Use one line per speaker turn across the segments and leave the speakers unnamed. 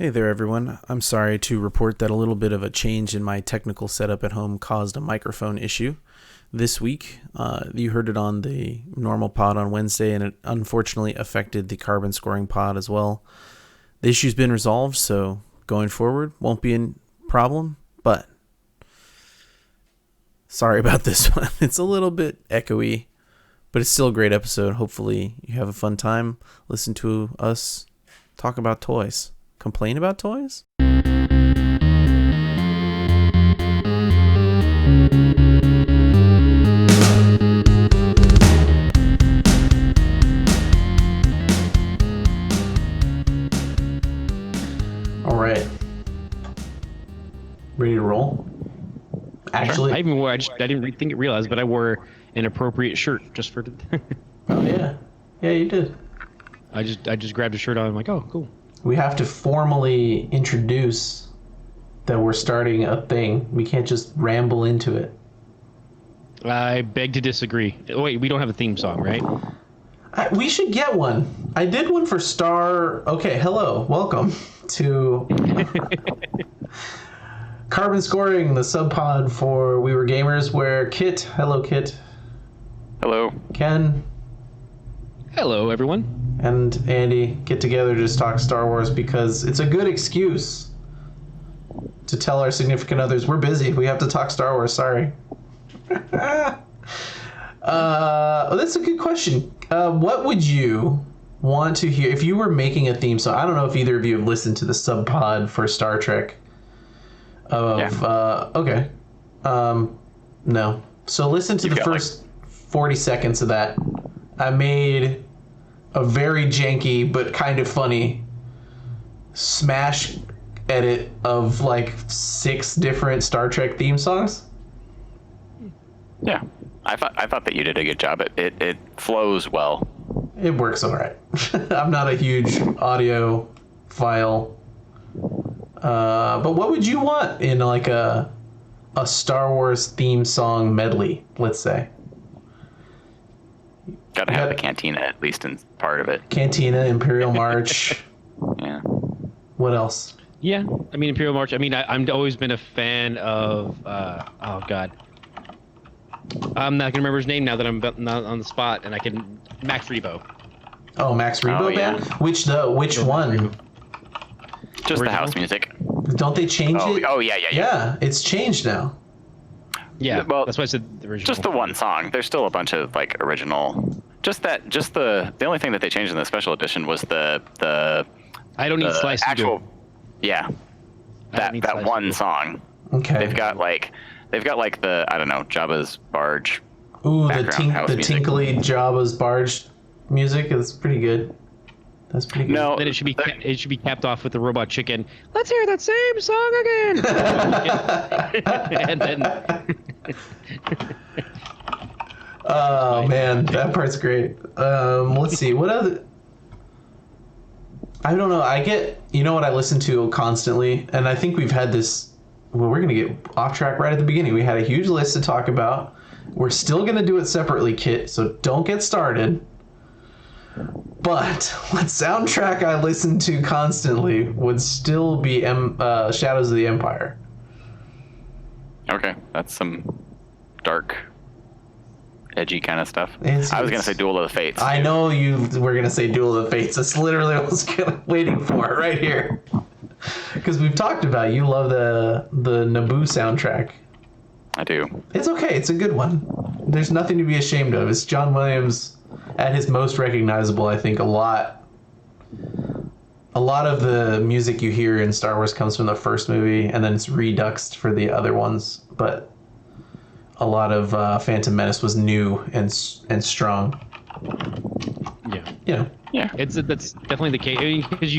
Hey there, everyone. I'm sorry to report that a little bit of a change in my technical setup at home caused a microphone issue this week. You heard it on the normal pod on Wednesday, and it unfortunately affected the carbon scoring pod as well. The issue's been resolved, so going forward won't be a problem, but sorry about this one. It's a little bit echoey, but it's still a great episode. Hopefully you have a fun time. Listen to us talk about toys. Complain about toys? All right. Ready to roll? Actually,
I didn't realize, but I wore an appropriate shirt just for.
Oh yeah, you did.
I just grabbed a shirt on. I'm like, oh, cool.
We have to formally introduce that we're starting a thing. We can't just ramble into it.
I beg to disagree. Wait, we don't have a theme song, right?
We should get one. I did one for Star. Okay, hello, welcome to Carbon Scoring, the sub-pod for We Were Gamers, where Kit, hello Kit.
Hello.
Ken.
Hello, everyone.
And Andy get together to just talk Star Wars because it's a good excuse to tell our significant others we're busy. We have to talk Star Wars. Sorry. That's a good question. What would you want to hear if you were making a theme song? I don't know if either of you have listened to the sub pod for Star Trek. Okay. No. So listen to the first 40 seconds of that. I made a very janky but kind of funny smash edit of like 6 different Star Trek theme songs.
Yeah, I thought that you did a good job. It flows well.
It works all right. I'm not a huge audio file. But what would you want in like a Star Wars theme song medley, let's say?
Gotta have the cantina at least in part of it.
Cantina, Imperial March.
Yeah.
What else?
Yeah, I mean Imperial March. I mean, I'm always been a fan of. Oh God. I'm not gonna remember his name now that I'm not on the spot, and I can Max Rebo.
Oh, Max Rebo band.
Yeah.
Which one?
Just original? The house music.
Don't they change it?
Oh yeah.
Yeah, it's changed now.
Yeah, well, that's why I said the original.
Just the one song. There's still a bunch of like original. Just the only thing that they changed in the special edition was the
I don't need slice
actual. Yeah. That one song.
Okay.
They've got like the I don't know Jabba's barge.
Ooh, the tinkly Jabba's barge music is pretty good. That's pretty good.
No, then it should be capped off with the robot chicken. Let's hear that same song again. And then.
Oh man, that part's great. Let's see. What other? I don't know. You know what I listen to constantly, and I think we've had this. Well, we're gonna get off track right at the beginning. We had a huge list to talk about. We're still gonna do it separately, Kit. So don't get started. But what soundtrack I listen to constantly would still be Shadows of the Empire.
Okay, that's some dark, edgy kind of stuff. I was going to say Duel of the Fates.
I know you were going to say Duel of the Fates. That's literally what I was waiting for right here. Because we've talked about it. You love the Naboo soundtrack.
I do.
It's okay. It's a good one. There's nothing to be ashamed of. It's John Williams at his most recognizable, I think. A lot of the music you hear in Star Wars comes from the first movie, and then it's reduxed for the other ones. But a lot of Phantom Menace was new and strong.
Yeah. That's definitely the case because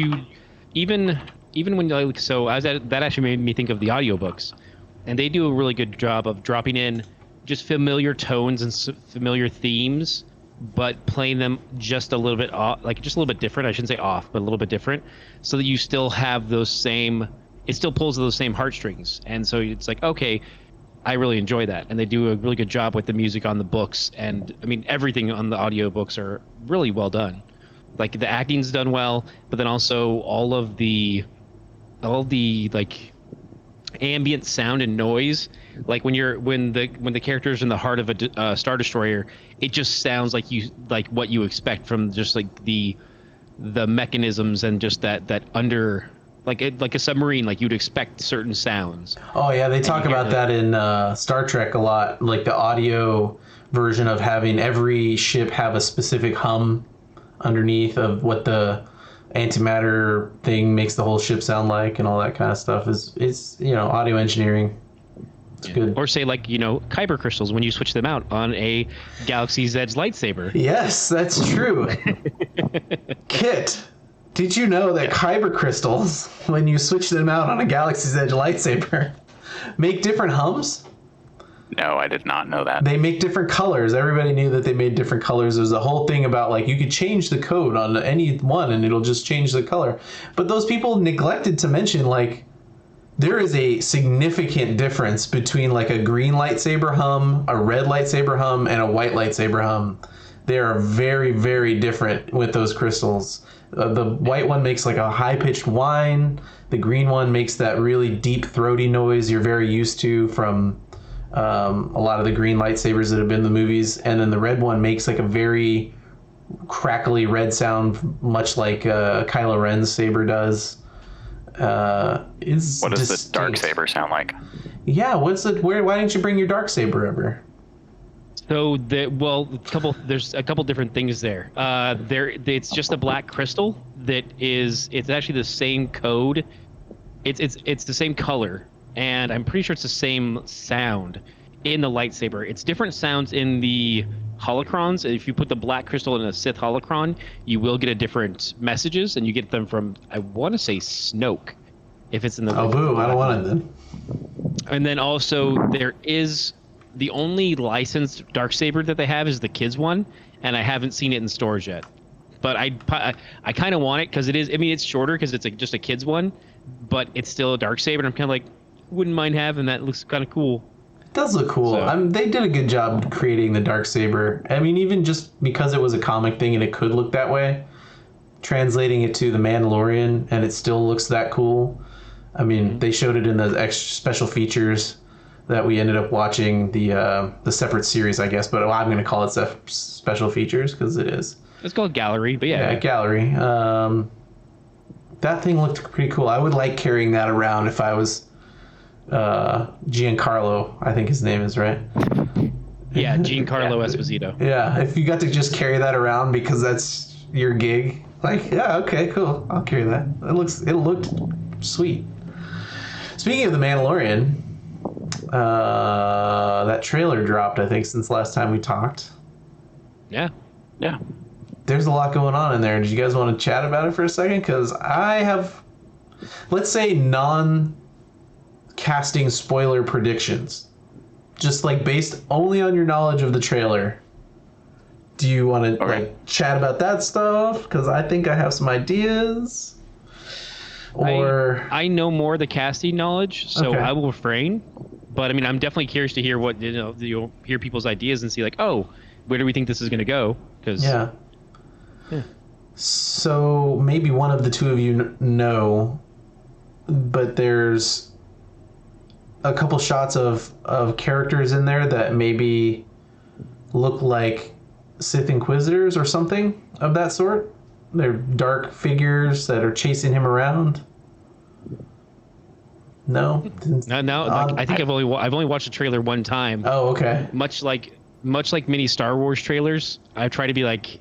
even when that actually made me think of the audiobooks, and they do a really good job of dropping in just familiar tones and familiar themes, but playing them just a little bit off, just a little bit different. I shouldn't say off, but a little bit different, so that you still have those same. It still pulls those same heartstrings, and so it's like, okay, I really enjoy that, and they do a really good job with the music on the books, and I mean everything on the audiobooks are really well done. Like the acting's done well, but then also all of the like ambient sound and noise, like when the character's in the heart of a Star Destroyer, it just sounds like what you expect from just like the mechanisms and just that under like a submarine, like you'd expect certain sounds.
Oh yeah, they talk about that in Star Trek a lot, like the audio version of having every ship have a specific hum underneath of what the antimatter thing makes the whole ship sound like, and all that kind of stuff is audio engineering. It's good.
Or say like kyber crystals when you switch them out on a Galaxy's Edge lightsaber.
Yes, that's true. Kit, did you know that kyber crystals, when you switch them out on a Galaxy's Edge lightsaber, make different hums?
No, I did not know that.
They make different colors. Everybody knew that they made different colors. There's a whole thing about like you could change the code on any one and it'll just change the color. But those people neglected to mention like there is a significant difference between like a green lightsaber hum, a red lightsaber hum, and a white lightsaber hum. They are very, very different with those crystals. The white one makes like a high-pitched whine. The green one makes that really deep, throaty noise you're very used to from a lot of the green lightsabers that have been in the movies. And then the red one makes like a very crackly red sound, much like Kylo Ren's saber does.
What does the dark saber sound like?
Yeah, why didn't you bring your dark saber ever?
So there's a couple different things there. It's just a black crystal it's actually the same code. It's the same color, and I'm pretty sure it's the same sound in the lightsaber. It's different sounds in the holocrons. If you put the black crystal in a Sith holocron, you will get a different messages, and you get them from, I want to say, Snoke, if it's in the.
Oh, boo! I don't want it then.
And then also there is the only licensed darksaber that they have is the kids one, and I haven't seen it in stores yet. But I kind of want it because it is. I mean, it's shorter because it's just a kids one, but it's still a darksaber, and I'm kind of like, wouldn't mind having that. It looks kind of cool.
It does look cool.
So,
they did a good job creating the darksaber. I mean, even just because it was a comic thing and it could look that way, translating it to the Mandalorian and it still looks that cool. I mean, they showed it in the extra special features that we ended up watching, the separate series, I guess. But I'm going to call it special features because it is.
It's called Gallery, but yeah.
Yeah, Gallery. That thing looked pretty cool. I would like carrying that around if I was Giancarlo, I think his name is, right?
Yeah, Giancarlo Esposito.
Yeah, if you got to just carry that around because that's your gig, like, yeah, okay, cool, I'll carry that. It looked sweet. Speaking of the Mandalorian, that trailer dropped, I think, since last time we talked.
Yeah.
There's a lot going on in there. Did you guys want to chat about it for a second? Because I have, let's say, non-casting spoiler predictions. Just like based only on your knowledge of the trailer. Do you want to like chat about that stuff? Because I think I have some ideas. Or
I know more of the casting knowledge, so I will refrain. But I mean, I'm definitely curious to hear what you'll hear people's ideas and see like, oh, where do we think this is going to go? Because
yeah. So maybe one of the two of you know, but there's a couple shots of characters in there that maybe look like Sith Inquisitors or something of that sort. They're dark figures that are chasing him around. No.
I think I've only watched the trailer one time.
Oh, okay.
Much like many Star Wars trailers, I try to be like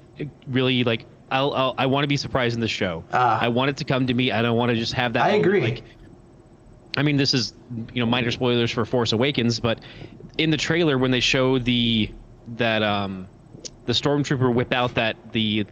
really like I want to be surprised in the show. I want it to come to me. I don't want to just have that.
I agree.
Like, I mean, this is minor spoilers for Force Awakens, but in the trailer when they show the stormtrooper whip out the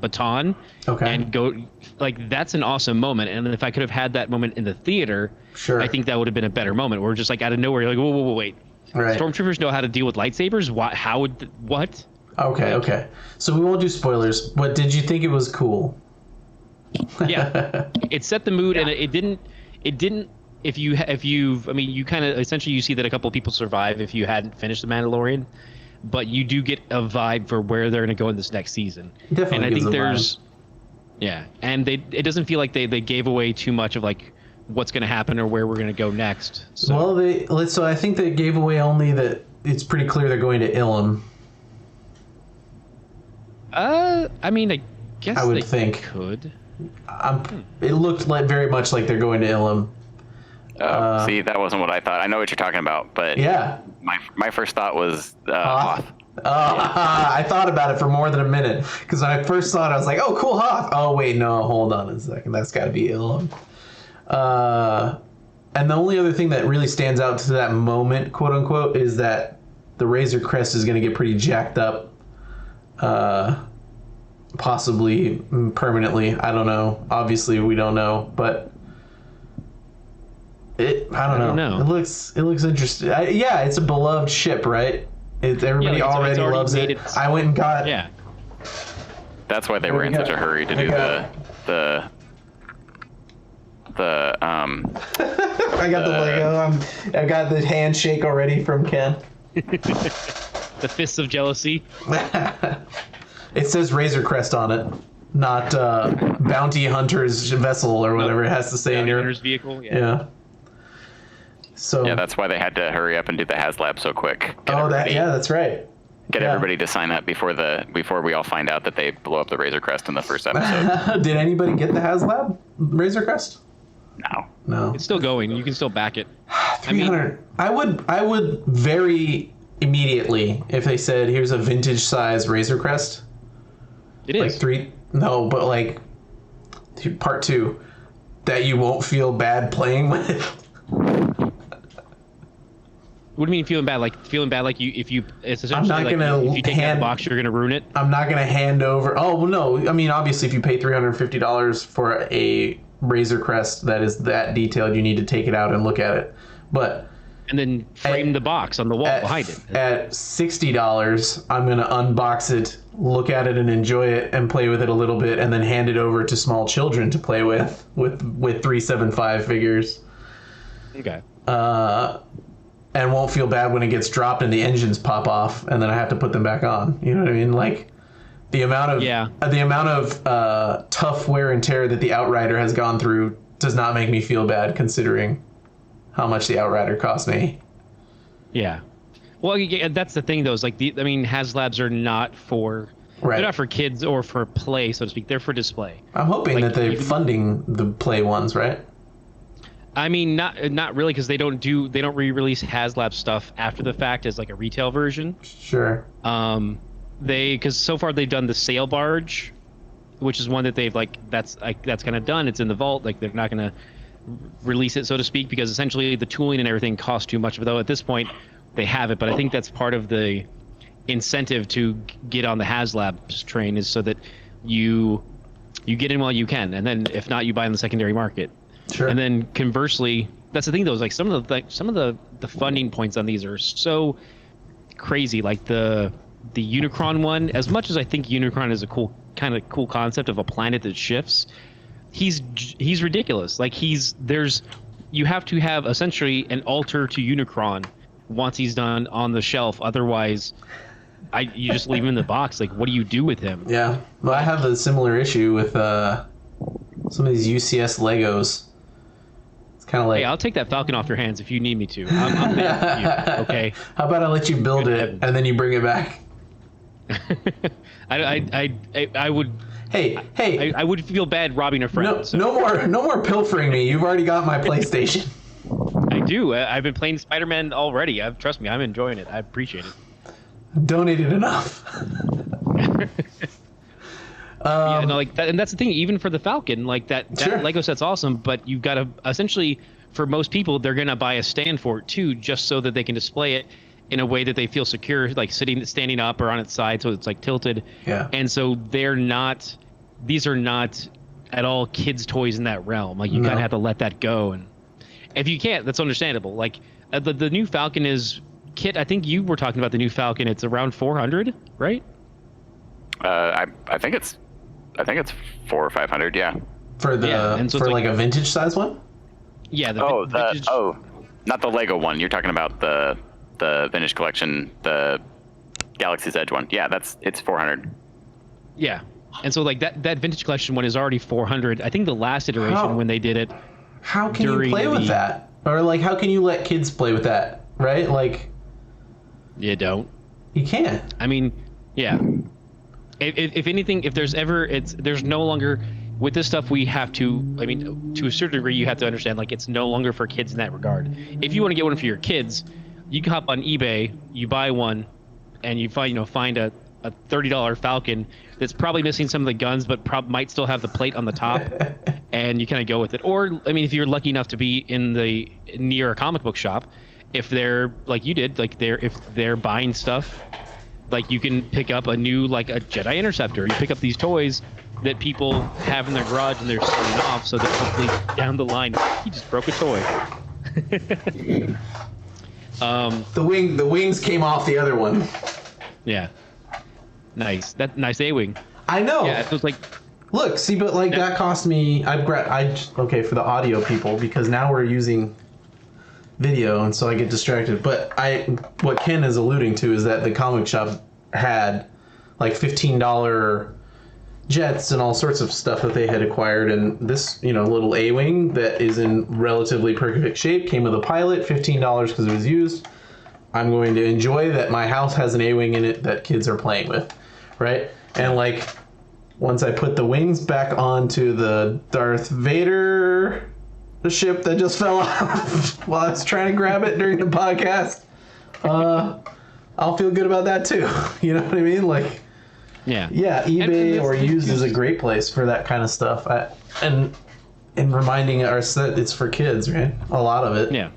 baton and go, like, that's an awesome moment. And if I could have had that moment in the theater,
sure, I
think that would have been a better moment. Where just like out of nowhere, you're like, whoa, wait. Right. Stormtroopers know how to deal with lightsabers. What?
Okay. So we won't do spoilers. But did you think it was cool?
Yeah, it set the mood, and it didn't. You kind of essentially you see that a couple of people survive if you hadn't finished The Mandalorian, but you do get a vibe for where they're going to go in this next season.
Definitely,
and I think there's, yeah, and it doesn't feel like they gave away too much of like what's going to happen or where we're going to go next. So.
Well, so I think they gave away only that it's pretty clear they're going to Ilum.
I mean, I guess
I would
they
think.
could.
It looked like very much like they're going to Ilum.
See, that wasn't what I thought. I know what you're talking about, but
yeah,
my first thought was Hoth.
I thought about it for more than a minute because when I first saw it, I was like, "Oh, cool, Hoth." Oh, wait, no, hold on a second. That's got to be Ilum. And the only other thing that really stands out to that moment, quote unquote, is that the Razor Crest is going to get pretty jacked up. Possibly permanently. I don't know. Obviously, we don't know, but I don't know. It looks interesting. Yeah, it's a beloved ship, right? Everybody already loves it. I went and got.
Yeah.
That's why they were in such a hurry to do the
I got the Lego. I got the handshake already from Ken.
The fists of jealousy.
It says Razor Crest on it, not Bounty Hunter's vessel or whatever it has to say in your
Hunter's vehicle.
Yeah. So.
Yeah, that's why they had to hurry up and do the HasLab so quick.
That's right.
Get everybody to sign up before we all find out that they blow up the Razor Crest in the first episode.
Did anybody get the HasLab Razor Crest? No.
It's still going. You can still back it.
300. I would very immediately if they said here's a vintage size Razor Crest.
It is.
But part 2 that you won't feel bad playing with.
What do you mean feeling bad? Like feeling bad, like it's essentially
I'm not gonna
if you take out the box, you're gonna ruin it.
I'm not gonna hand over. Oh well, no. I mean, obviously, if you pay $350 for a Razor Crest that is that detailed, you need to take it out and look at it. But
and then frame the box on the wall behind it. At
$60, I'm gonna unbox it, look at it, and enjoy it, and play with it a little bit, and then hand it over to small children to play with 375 figures.
Okay.
And won't feel bad when it gets dropped and the engines pop off, and then I have to put them back on. You know what I mean? Like the amount of tough wear and tear that the Outrider has gone through does not make me feel bad, considering how much the Outrider cost me.
Yeah. Well, that's the thing, though. Is HasLabs are not for they're not for kids or for play, so to speak. They're for display.
I'm hoping that they're funding the play ones, right?
I mean, not really, because they don't re-release HasLab stuff after the fact as like a retail version.
Sure.
Because so far they've done the sail barge, which is one that they've that's kind of done. It's in the vault. Like they're not gonna release it, so to speak, because essentially the tooling and everything costs too much. Though at this point they have it, but I think that's part of the incentive to get on the HasLab train is so that you get in while you can, and then if not, you buy in the secondary market.
Sure.
And then conversely, that's the thing though, is like some of the funding points on these are so crazy. Like the Unicron one, as much as I think Unicron is a cool concept of a planet that shifts, he's ridiculous. Like you have to have essentially an alter to Unicron once he's done on the shelf. Otherwise, you just leave him in the box. Like, what do you do with him?
Yeah. Well, I have a similar issue with some of these UCS Legos. Kind of like,
hey, I'll take that Falcon off your hands if you need me to. I'm there for you, okay?
How about I let you build it and then you bring it back?
I would.
Hey.
I would feel bad robbing a friend.
No more pilfering me. You've already got my PlayStation.
I do. I've been playing Spider-Man already. Trust me, I'm enjoying it. I appreciate it.
I've donated enough.
And that's the thing. Even for the Falcon, that
sure.
Lego set's awesome, but you've got to essentially, for most people, they're gonna buy a stand for it too, just so that they can display it in a way that they feel secure, like standing up or on its side, so it's like tilted.
Yeah.
And so these are not at all kids' toys in that realm. Like you kind of have to let that go, and if you can't, that's understandable. Like the new Falcon is Kit. I think you were talking about the new Falcon. It's around 400, right?
I think it's 400 or 500, yeah.
For a vintage size one?
Yeah.
Vintage... not the Lego one. You're talking about the vintage collection, the Galaxy's Edge one. Yeah, it's 400.
Yeah, and so that vintage collection one is already 400. I think the last iteration when they did it
How can you
during
play with that? Or like, how can you let kids play with that? Right? Like,
You don't.
you can't.
I mean, yeah. If anything, if there's ever, there's no longer with this stuff. We have to. I mean, to a certain degree, you have to understand like it's no longer for kids in that regard. If you want to get one for your kids, you can hop on eBay, you buy one, and you find a $30 Falcon that's probably missing some of the guns, but might still have the plate on the top, and you kind of go with it. Or I mean, if you're lucky enough to be near a comic book shop, if they're like you did, like if they're buying stuff, like you can pick up a new like a Jedi Interceptor. You pick up these toys that people have in their garage and they're selling off, so that hopefully down the line, he just broke a toy.
The wings came off the other one.
Yeah. Nice. Nice A-wing.
I know.
Yeah, it was like.
Look, see, but like that cost me. Okay, for the audio people, because now we're using video, and so I get distracted. But what Ken is alluding to is that the comic shop had like $15 jets and all sorts of stuff that they had acquired, and this little A-wing that is in relatively perfect shape came with a pilot, $15 because it was used. I'm going to enjoy that my house has an A-wing in it that kids are playing with, right? And like once I put the wings back onto the Darth Vader ship that just fell off while I was trying to grab it during the podcast, I'll feel good about that too. You know what I mean? Like, yeah, eBay or used is a great place for that kind of stuff. And reminding us that it's for kids, right? A lot of it.
Yeah.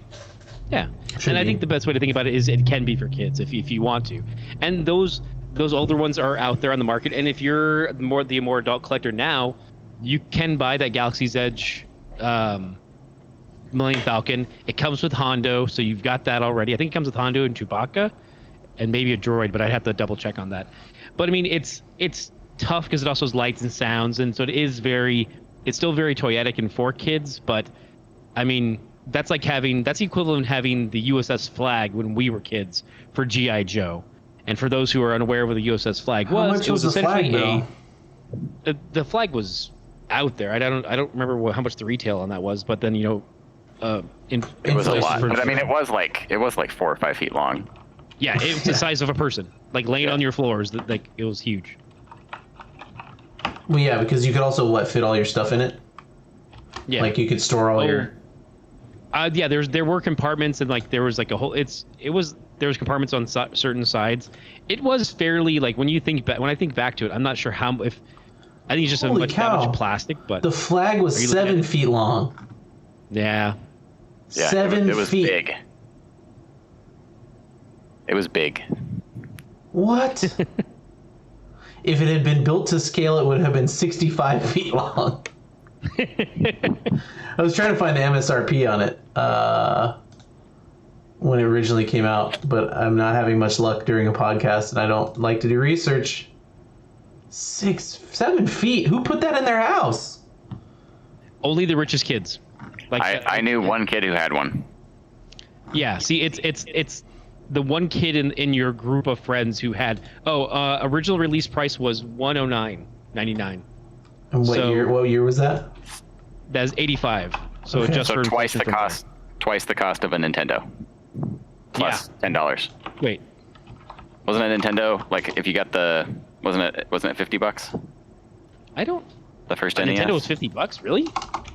And I think the best way to think about it is it can be for kids if you want to. And those older ones are out there on the market. And if you're the more adult collector now, you can buy that Galaxy's Edge Millennium Falcon. It comes with Hondo, so you've got that already. I think it comes with Hondo and Chewbacca and maybe a droid, but I'd have to double check on that. But I mean, it's tough because it also has lights and sounds, and so it's still very toyetic and for kids, but I mean, that's the equivalent of having the USS Flag when we were kids for G.I. Joe. And for those who are unaware of what the USS Flag was, it was essentially the flag was out there. I don't remember how much the retail on that was, but then
it was a lot. But I mean, it was like 4 or 5 feet long.
Yeah, it was the size of a person, like laying on your floors. Like it was huge.
Well, yeah, because you could also fit all your stuff in it. Yeah, like you could store all your.
Yeah, there were compartments, and like there was like a whole. There was compartments on certain sides. It was fairly like when I think back to it, I'm not sure I think it's just that much plastic, but
the flag was 7 feet long.
Yeah.
7 feet.
It was big. It was big.
What? If it had been built to scale, it would have been 65 feet long. I was trying to find the MSRP on it when it originally came out, but I'm not having much luck during a podcast, and I don't like to do research. 7 feet? Who put that in their house?
Only the richest kids.
Like I knew one kid who had one.
Yeah, see, it's the one kid in your group of friends who had. Original release price was $109.99.
And what year was that?
That's 85. So okay.
So twice the cost of a Nintendo. Plus $10.
Wait.
Wasn't it Nintendo? Like if you got wasn't it $50?
I don't.
The first NES.
Nintendo was $50, really?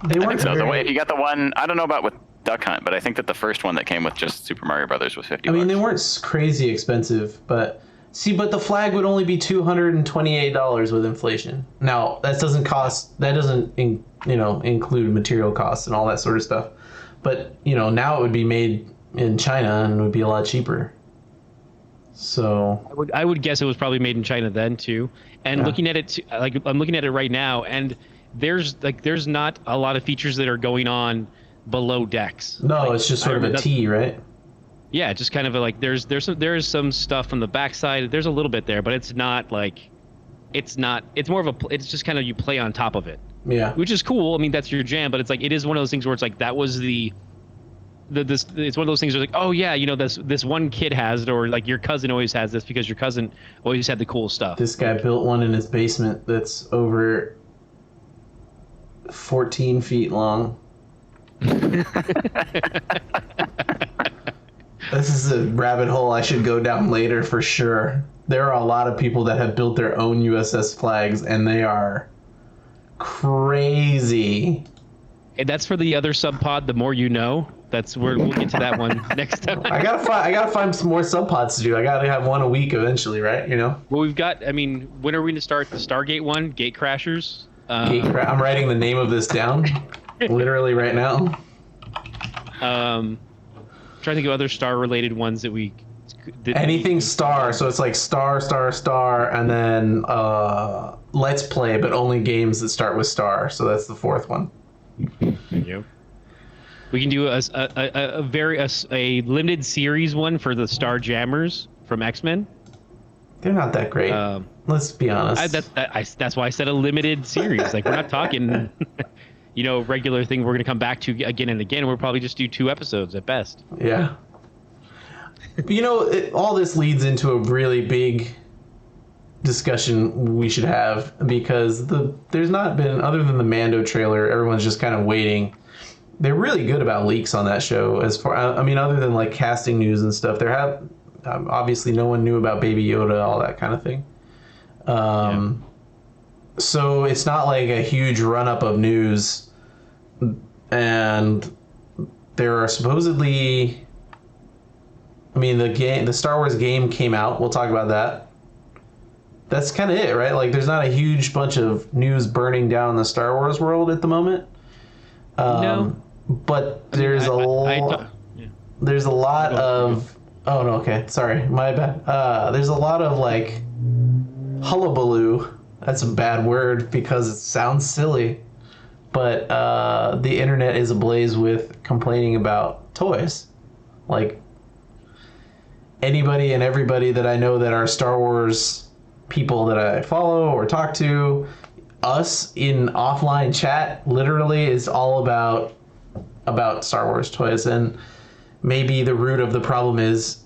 They weren't.
So if you got the one, I don't know about with Duck Hunt, but I think that the first one that came with just Super Mario Brothers was $50.
I mean, they weren't crazy expensive, but the flag would only be $228 with inflation. Now that doesn't include material costs and all that sort of stuff. But now it would be made in China and would be a lot cheaper. So
I would guess it was probably made in China then too. And looking at it, I'm looking at it right now, and there's not a lot of features that are going on below decks.
No, it's just sort of a T, right?
Yeah, just kind of there's some stuff on the backside. There's a little bit there, but it's not like it's more of it's just kind of you play on top of it.
Yeah.
Which is cool. I mean, that's your jam, but it's like it is one of those things where it's like that was it's one of those things where like, oh yeah, this one kid has it, or like your cousin always has this because your cousin always had the cool stuff.
This guy built one in his basement that's over 14 feet long. This is a rabbit hole I should go down later for sure. There are a lot of people that have built their own USS flags, and they are crazy.
And that's for the other sub-pod, the more you know. That's where we'll get to that one next time.
I gotta find some more sub-pods to do. I gotta have one a week eventually, right? You know?
Well, we've got, I mean, when are we going to start the Stargate one? Gatecrashers?
I'm writing the name of this down literally right now.
Trying to think of other star-related ones that we...
Anything star, so it's like star, and then let's play, but only games that start with star. So that's the fourth one.
Yep. We can do a limited series one for the Star Jammers from X-Men.
They're not that great. Let's be honest.
That's why I said a limited series. Like, we're not talking, regular thing we're going to come back to again and again. We'll probably just do 2 episodes at best.
Yeah. But all this leads into a really big discussion we should have, because there's not been, other than the Mando trailer, everyone's just kind of waiting. They're really good about leaks on that show. Other than like casting news and stuff, there have obviously no one knew about Baby Yoda, all that kind of thing. So it's not like a huge run up of news, and there are supposedly, the Star Wars game came out. We'll talk about that. That's kind of it, right? Like, there's not a huge bunch of news burning down the Star Wars world at the moment.
No.
But there's a lot of... Oh, no, okay. Sorry. My bad. There's a lot of, like, hullabaloo. That's a bad word because it sounds silly. But the internet is ablaze with complaining about toys. Like, anybody and everybody that I know that are Star Wars people that I follow or talk to, us in offline chat literally is all about Star Wars toys. And maybe the root of the problem is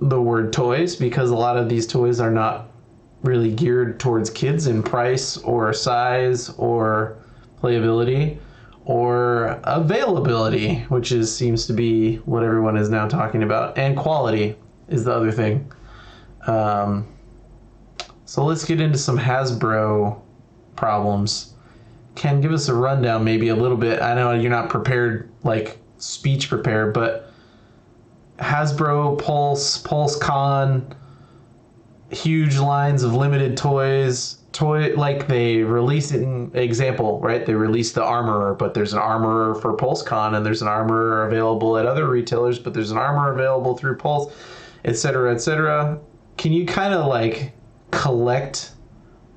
the word toys, because a lot of these toys are not really geared towards kids in price or size or playability or availability, which seems to be what everyone is now talking about. And quality is the other thing. So let's get into some Hasbro problems. Ken, give us a rundown, maybe a little bit. I know you're not prepared, like speech prepared, but Hasbro, Pulsecon, huge lines of limited toys. Like they released an example, right? They released the Armorer, but there's an Armorer for Pulsecon, and there's an Armorer available at other retailers, but there's an Armorer available through Pulse, etc., etc. Can you kind of like collect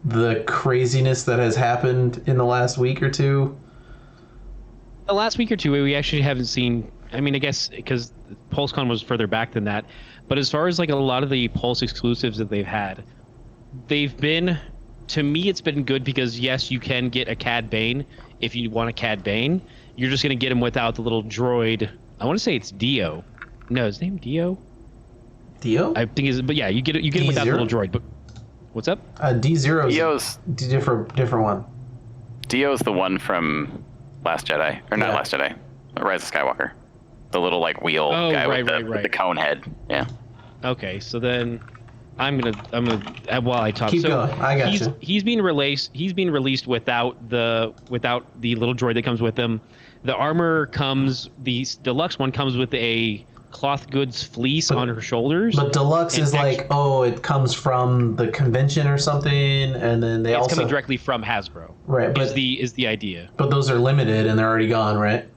the craziness that has happened in the last week or two?
The last week or two, we actually haven't seen. I mean, I guess because PulseCon was further back than that. But as far as like a lot of the Pulse exclusives that they've been, to me, it's been good because yes, you can get a Cad Bane if you want a Cad Bane. You're just gonna get him without the little droid. I want to say it's Dio. No, his name Dio.
Dio?
I think is, but yeah, you get him without the little droid. But what's up?
D0's
Dio's
different one.
Dio's the one from Last Jedi, or not Last Jedi, Rise of Skywalker. The little like wheel guy with the cone head. Yeah.
Okay, so then I'm gonna while I talk.
Keep going. I got you.
He's being released without the little droid that comes with him. The armor comes, the deluxe one comes with a cloth goods fleece on her shoulders.
But deluxe is like, it comes from the convention or something, and then it's
coming directly from Hasbro.
Right, but
is the idea.
But those are limited and they're already gone, right?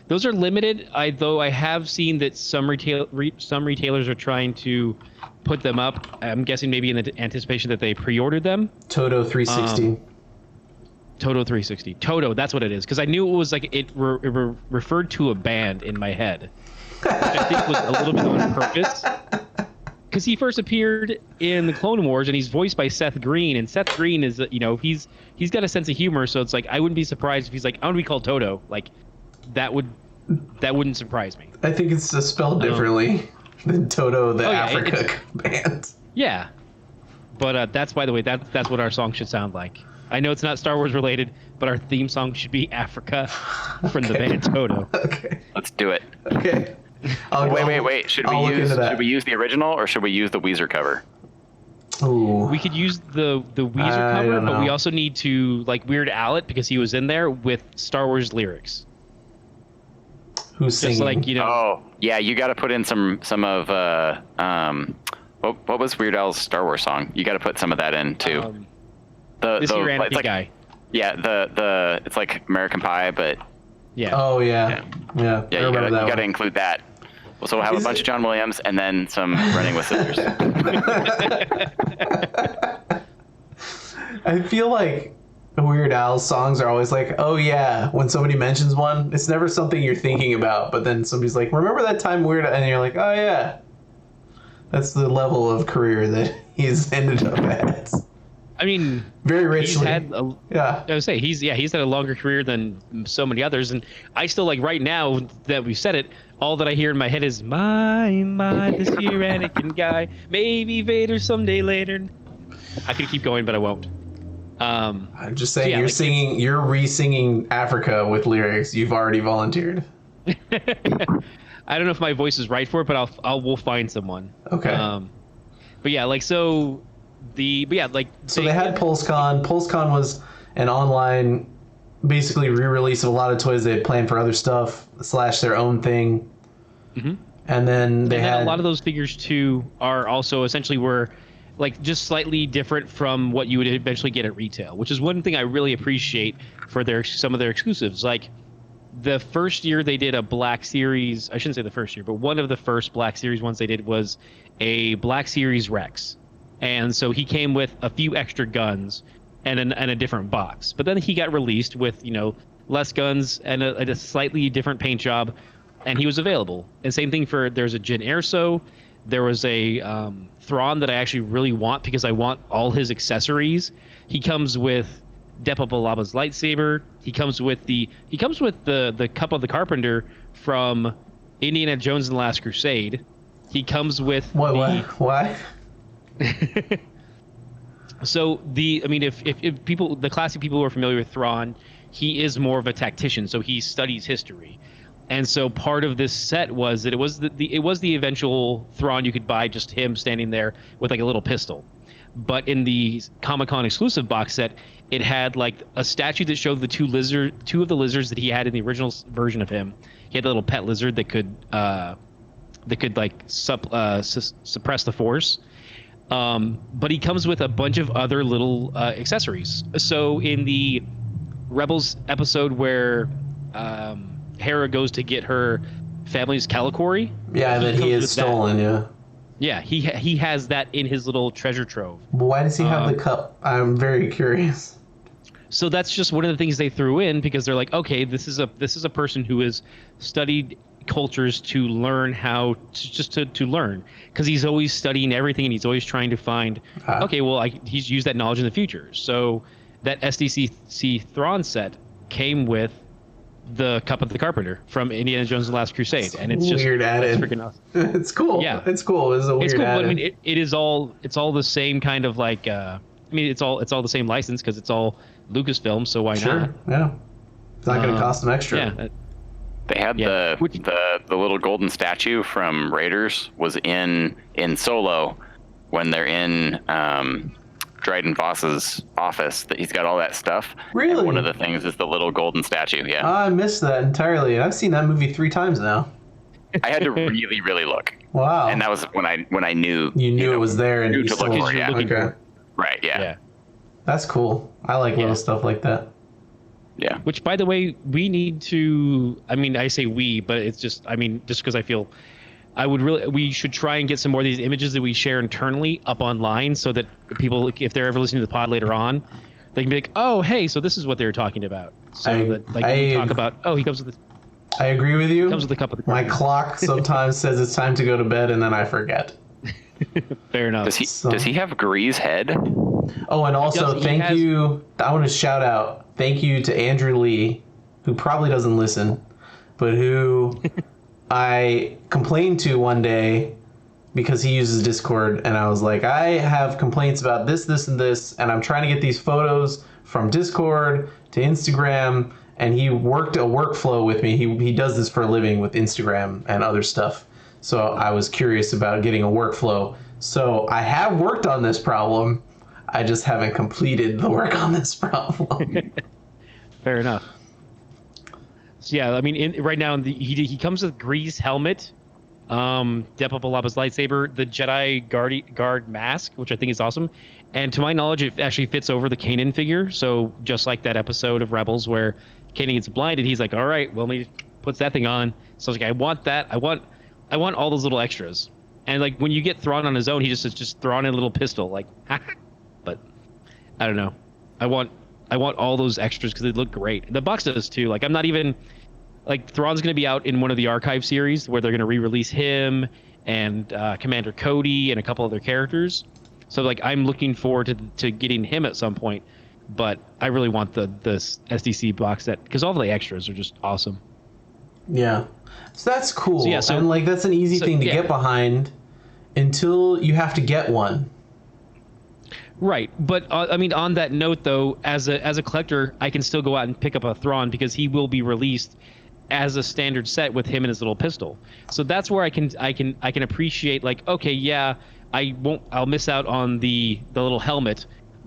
Those are limited. Though I have seen that some retailers are trying to put them up. I'm guessing maybe in the anticipation that they pre-ordered them.
Toto 360.
Toto 360. Toto, that's what it is. Because I knew it was like it referred to a band in my head, which I think was a little bit on purpose. Because he first appeared in the Clone Wars and he's voiced by Seth Green, and Seth Green is he's got a sense of humor, so it's like I wouldn't be surprised if he's like, I want to be called Toto. Like that wouldn't surprise me.
I think it's spelled differently than Toto the Africa band.
Yeah, but that's, by the way, that's what our song should sound like. I know it's not Star Wars related, but our theme song should be Africa from the band Toto.
Okay.
Let's do it.
Okay.
Wait. Should we use the original or should we use the Weezer cover?
Ooh.
We could use the Weezer cover, but we also need to like Weird Al it because he was in there with Star Wars lyrics.
Who's singing?
Just like, you know.
Oh, yeah, you got to put in some of what was Weird Al's Star Wars song? You got to put some of that in too.
This
the
Anarchy guy.
Yeah, the it's like American Pie, but
yeah.
Oh yeah.
Yeah, you got to include that. So we'll have a bunch of John Williams and then some Running with Scissors.
I feel like Weird Al's songs are always like, oh yeah, when somebody mentions one, it's never something you're thinking about, but then somebody's like, remember that time Weird Al, and you're like, oh yeah. That's the level of career that he's ended up at. I
mean,
very richly.
I would say he's had a longer career than so many others, and I still like right now that we've said it, all that I hear in my head is my this here Anakin guy, maybe Vader someday later. I could keep going, but I won't.
I'm just saying, you're re-singing Africa with lyrics. You've already volunteered.
I don't know if my voice is right for it, but we'll find someone.
Okay.
But yeah, like so. They had
Pulsecon. Pulsecon was an online, basically re-release of a lot of toys they had planned for other stuff / their own thing.
Mm-hmm.
And then they had
a lot of those figures too are also essentially were like just slightly different from what you would eventually get at retail, which is one thing I really appreciate for some of their exclusives. Like the first year they did a Black Series, I shouldn't say the first year, but one of the first Black Series ones they did was a Black Series Rex. And so he came with a few extra guns and a different box. But then he got released with, less guns and a slightly different paint job, and he was available. And same thing there's a Jyn Erso. There was a Thrawn that I actually really want because I want all his accessories. He comes with Depa Billabba's lightsaber. He comes with the Cup of the Carpenter from Indiana Jones and the Last Crusade. He comes with
Why?
So if people, the classic people who are familiar with Thrawn, he is more of a tactician, so he studies history, and so part of this set was that it was the eventual Thrawn you could buy just him standing there with like a little pistol, but in the Comic-Con exclusive box set, it had like a statue that showed two of the lizards that he had in the original version of him. He had a little pet lizard that could like suppress the Force. But he comes with a bunch of other little accessories. So in the Rebels episode where Hera goes to get her family's Calicori,
that he is stolen.
Yeah, he has that in his little treasure trove.
Why does he have the cup? I'm very curious.
So that's just one of the things they threw in because they're like, okay, this is a person who has studied cultures to learn how to learn, because he's always studying everything and he's always trying to find he's used that knowledge in the future. So that SDCC Thrawn set came with the Cup of the Carpenter from Indiana Jones and the Last Crusade, and it's just
weird added.
Freaking awesome.
It's cool.
Yeah,
it's cool. It's a weird
cool,
added.
but I mean it's all the same kind of like it's all the same license because it's all Lucasfilm, so why not?
Yeah, it's not going to cost them extra.
Yeah.
They had the little golden statue from Raiders was in Solo when they're in Dryden Voss's office. That he's got all that stuff.
Really?
And one of the things is the little golden statue. Yeah.
I missed that entirely. I've seen that movie 3 times now.
I had to really, really look.
Wow.
And that was when I knew
you knew it was there and
knew to look for it. Yeah.
Okay.
Right. Yeah.
That's cool. I like little stuff like that.
Yeah.
Which, by the way, we need to. I mean, I say we, but it's just. I mean, just because I feel, we should try and get some more of these images that we share internally up online, so that people, if they're ever listening to the pod later on, they can be like, oh, hey, so this is what they were talking about. So that we talk about. Oh, he comes with.
I agree with you.
Comes with a cup of the.
My clock sometimes says it's time to go to bed, and then I forget.
Fair enough.
Does he have Gree's head?
Oh, and also thank you. I want to shout out. Thank you to Andrew Lee, who probably doesn't listen, but who I complained to one day because he uses Discord, and I was like, I have complaints about this, and this, and I'm trying to get these photos from Discord to Instagram, and he worked a workflow with me. He does this for a living with Instagram and other stuff. So I was curious about getting a workflow. So I have worked on this problem. I just haven't completed the work on this problem.
Fair enough. So yeah, I mean, right now he comes with Grease helmet, Depopalaba's lightsaber, the Jedi guard mask, which I think is awesome, and to my knowledge, it actually fits over the Kanan figure. So just like that episode of Rebels where Kanan gets blinded, he's like, "All right, well, he puts that thing on." So I was like, "I want that. I want all those little extras." And like when you get Thrawn on his own, he just Thrawn in a little pistol, like, but I don't know. I want all those extras because they look great. The box does too. Like I'm not even like Thrawn's going to be out in one of the archive series where they're going to re-release him and Commander Cody and a couple other characters. So like I'm looking forward to getting him at some point, but I really want the SDC box set because all the extras are just awesome.
Yeah, so that's cool.
So, yeah, so,
and like that's an easy thing to get behind until you have to get one.
Right, but I mean, on that note, though, as a collector, I can still go out and pick up a Thrawn because he will be released as a standard set with him and his little pistol. So that's where I can appreciate, like, okay, yeah, I'll miss out on the little helmet,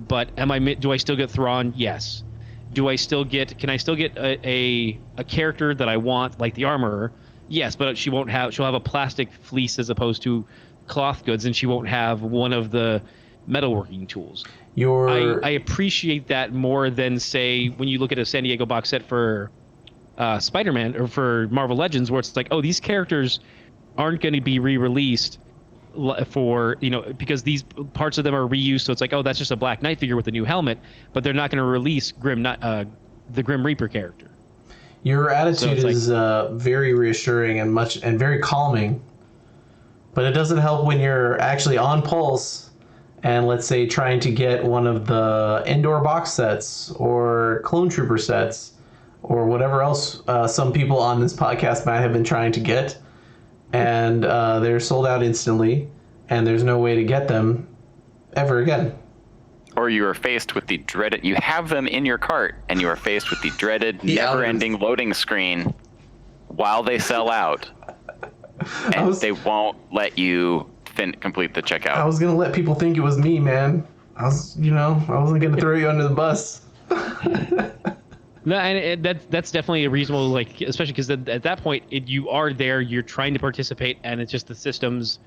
but do I still get Thrawn? Yes. Can I still get a character that I want, like the Armorer? Yes, but she'll have a plastic fleece as opposed to cloth goods, and she won't have one of the metalworking tools. I appreciate that more than, say, when you look at a San Diego box set for Spider-Man or for Marvel Legends, where it's like, oh, these characters aren't going to be re-released for, because these parts of them are reused. So it's like, oh, that's just a Black Knight figure with a new helmet, but they're not going to release the Grim Reaper character.
Your attitude is very reassuring and very calming, but it doesn't help when you're actually on Pulse and, let's say, trying to get one of the Endor box sets or Clone Trooper sets or whatever else some people on this podcast might have been trying to get, and they're sold out instantly, and there's no way to get them ever again.
Or you are faced with the dreaded... You have them in your cart, and you are faced with the dreaded, never-ending loading screen while they sell out. And they won't let you complete the checkout.
I was going to let people think it was me, man. I wasn't going to throw you under the bus.
No, and that's definitely a reasonable, like, especially because at that point, you are there, you're trying to participate, and it's just the system's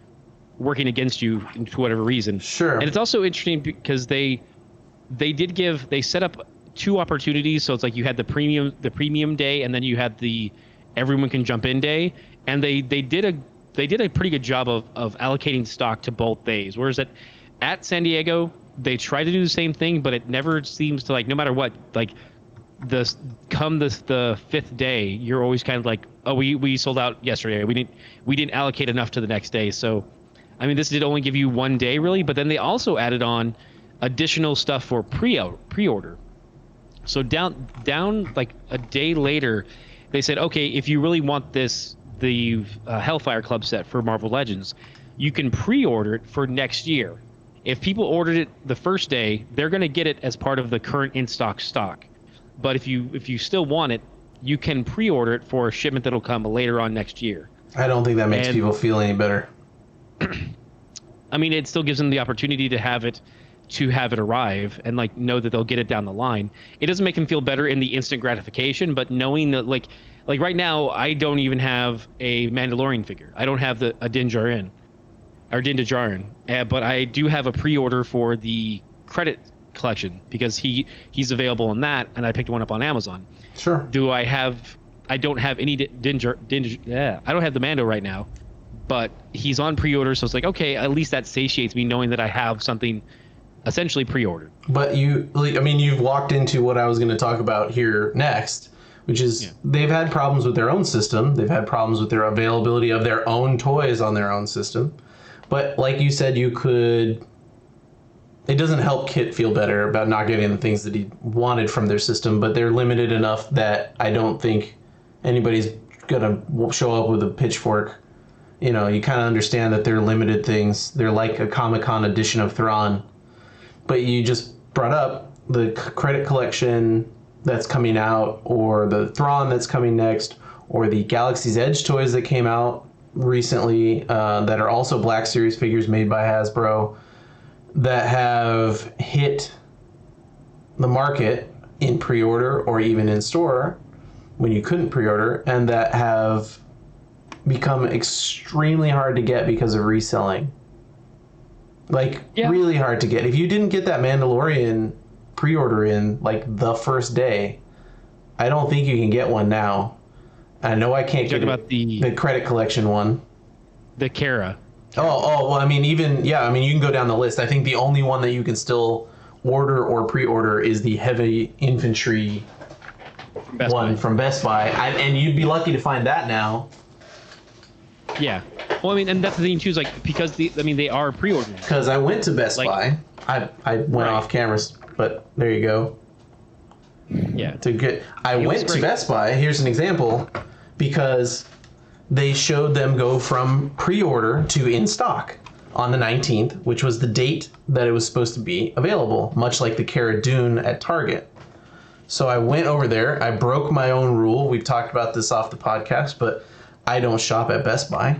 working against you for whatever reason.
Sure.
And it's also interesting because they set up two opportunities. So it's like you had the premium day, and then you had the everyone can jump in day, and they did a pretty good job of allocating stock to both days. Whereas at San Diego, they try to do the same thing, but it never seems to, like, no matter what, like the fifth day, you're always kind of like, oh, we sold out yesterday. We didn't allocate enough to the next day. So, I mean, this did only give you one day really, but then they also added on additional stuff for pre-order. So down like a day later, they said, okay, if you really want the Hellfire Club set for Marvel Legends, you can pre-order it for next year. If people ordered it the first day, they're going to get it as part of the current in-stock stock. But if you still want it, you can pre-order it for a shipment that'll come later on next year.
I don't think that makes people feel any better.
I mean, it still gives them the opportunity to have it arrive and, like, know that they'll get it down the line. It doesn't make them feel better in the instant gratification, but knowing that, like right now, I don't even have a Mandalorian figure. I don't have a Din Djarin, but I do have a pre-order for the credit collection because he's available in that, and I picked one up on Amazon.
Sure.
I don't have any I don't have the Mando right now, but he's on pre-order, so it's like, okay, at least that satiates me knowing that I have something essentially pre-ordered.
But you've walked into what I was going to talk about here next, which is they've had problems with their own system. They've had problems with their availability of their own toys on their own system. But like you said, it doesn't help Kit feel better about not getting the things that he wanted from their system, but they're limited enough that I don't think anybody's going to show up with a pitchfork. You kind of understand that they're limited things. They're like a Comic-Con edition of Thrawn. But you just brought up the credit collection that's coming out, or the Thrawn that's coming next, or the Galaxy's Edge toys that came out recently that are also Black Series figures made by Hasbro that have hit the market in pre-order or even in store when you couldn't pre-order, and that have become extremely hard to get because of reselling. Like, really hard to get. If you didn't get that Mandalorian pre-order in, like, the first day, I don't think you can get one now. I know I can't get about the credit collection one.
The Kara.
Well, I mean, you can go down the list. I think the only one that you can still order or pre-order is the heavy infantry one from Best Buy. And you'd be lucky to find that now.
Yeah. Well, I mean, and that's the thing too, is like, because they are pre-ordered.
Because I went to Best Buy. I went off cameras, but there you go.
Yeah.
I went to Best Buy. Here's an example, because they showed them go from pre-order to in stock on the 19th, which was the date that it was supposed to be available, much like the Cara Dune at Target. So I went over there. I broke my own rule. We've talked about this off the podcast, but I don't shop at Best Buy.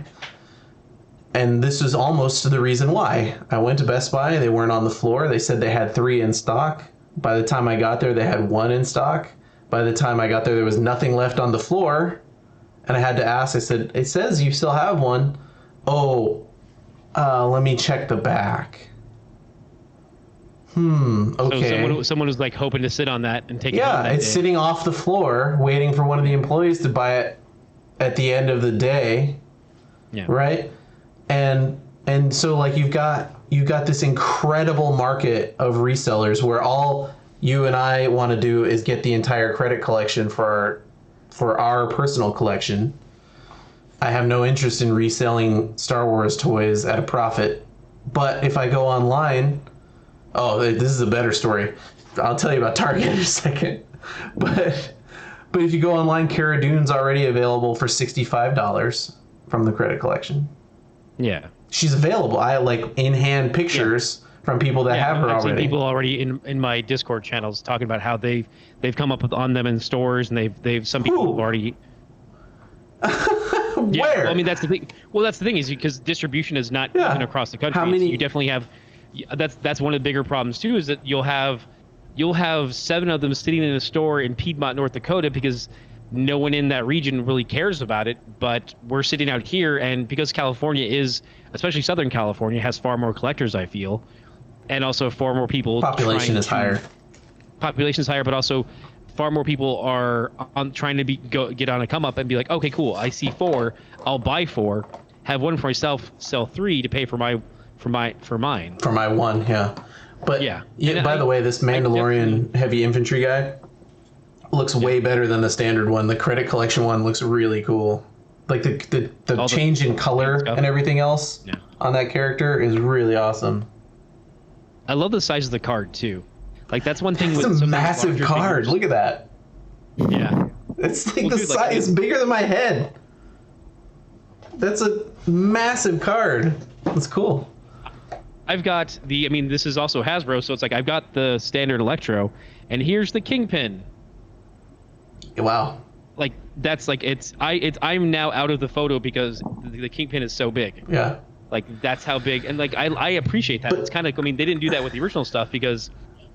And this is almost the reason why. I went to Best Buy. They weren't on the floor. They said they had 3 in stock. By the time I got there, they had 1 in stock. By the time I got there was nothing left on the floor. And I had to ask, I said, it says you still have one. Oh, let me check the back. Okay.
So someone was like hoping to sit on that and take it home that
it's
day.
sitting off the floor waiting for one of the employees to buy it at the end of the day.
Yeah.
Right? And so like you've got this incredible market of resellers where all you and I want to do is get the entire credit collection for our personal collection. I have no interest in reselling Star Wars toys at a profit. But if I go online, this is a better story. I'll tell you about Target in a second. But if you go online, Cara Dune's already available for $65 from the credit collection. Yeah. She's available. I like in-hand pictures from people that have her already.
I've seen people already in my Discord channels talking about how they've come up on them in stores, and they've some people have already.
Where?
Yeah, well, I mean, that's the thing. Well, that's the thing, is because distribution is not even across the country.
How many?
So you definitely have. That's one of the bigger problems too, is that you'll have 7 of them sitting in a store in Piedmont, North Dakota, because no one in that region really cares about it. But we're sitting out here, and because California is, especially Southern California, has far more collectors, I feel, and also far more people.
Population is higher,
but also far more people are trying to get on a come up and be like, okay, cool, I see 4, I'll buy 4, have 1 for myself, sell 3 to pay for mine. For my
1, yeah. But by the way, this Mandalorian heavy infantry guy looks way better than the standard one. The credit collection one looks really cool. Like the change in color and everything else on that character is really awesome.
I love the size of the card too. Like that's one thing.
It's a massive card. Look at that.
Yeah.
It's like size. It's bigger than my head. That's a massive card. That's cool.
I've got this is also Hasbro, so it's like I've got the standard Electro, and here's the Kingpin.
Wow.
Like that's like I'm now out of the photo because the Kingpin is so big.
Yeah.
Like that's how big, and like I appreciate that. But, it's kind of, they didn't do that with the original stuff because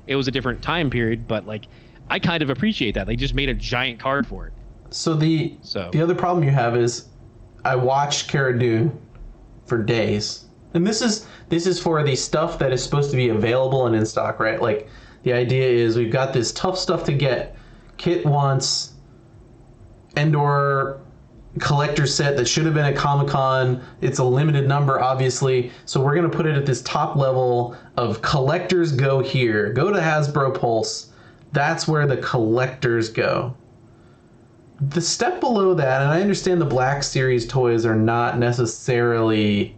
it was a different time period, but like I kind of appreciate that. They just made a giant card for it.
So the other problem you have is I watched Cara Dune for days. And this is for the stuff that is supposed to be available and in stock, right? Like the idea is we've got this tough stuff to get. Kit wants Endor collector set that should have been at Comic-Con. It's a limited number, obviously. So we're going to put it at this top level of collectors go here. Go to Hasbro Pulse. That's where the collectors go. The step below that, and I understand the Black Series toys are not necessarily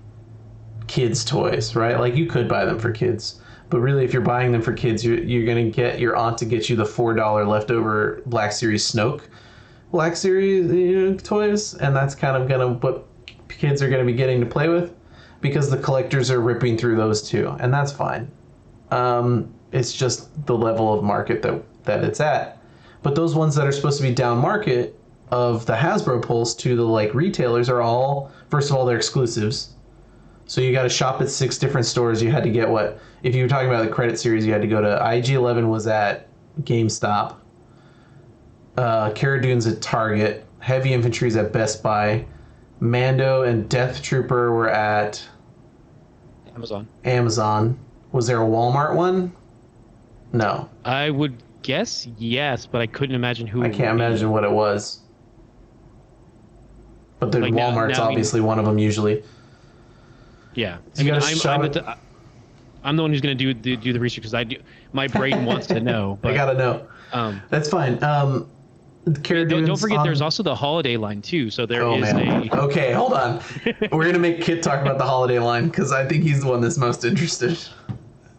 kids' toys, right? Like you could buy them for kids. But really, if you're buying them for kids, you're going to get your aunt to get you the $4 leftover Black Series Snoke Black Series toys, and that's kind of what kids are going to be getting to play with, because the collectors are ripping through those too, and that's fine. It's just the level of market that it's at. But those ones that are supposed to be down market of the Hasbro Pulse to the like retailers are all, first of all, they're exclusives. So you got to shop at 6 different stores. You had to get what, if you were talking about the credit series, you had to go to IG-11 was at GameStop. Cara Dune's at Target. Heavy Infantry's at Best Buy. Mando and Death Trooper were at Amazon. Was there a Walmart one? No.
I would guess yes, but I couldn't imagine who.
I can't imagine what it was. But the
Like
Walmart's obviously one of them usually.
Yeah,
So you gotta shop
I'm the one who's going to do the research because my brain wants to know. But,
I gotta know. That's fine.
Don't forget, there's also the holiday line too. So there is
man. Okay, hold on. We're gonna make Kit talk about the holiday line because I think he's the one that's most interested.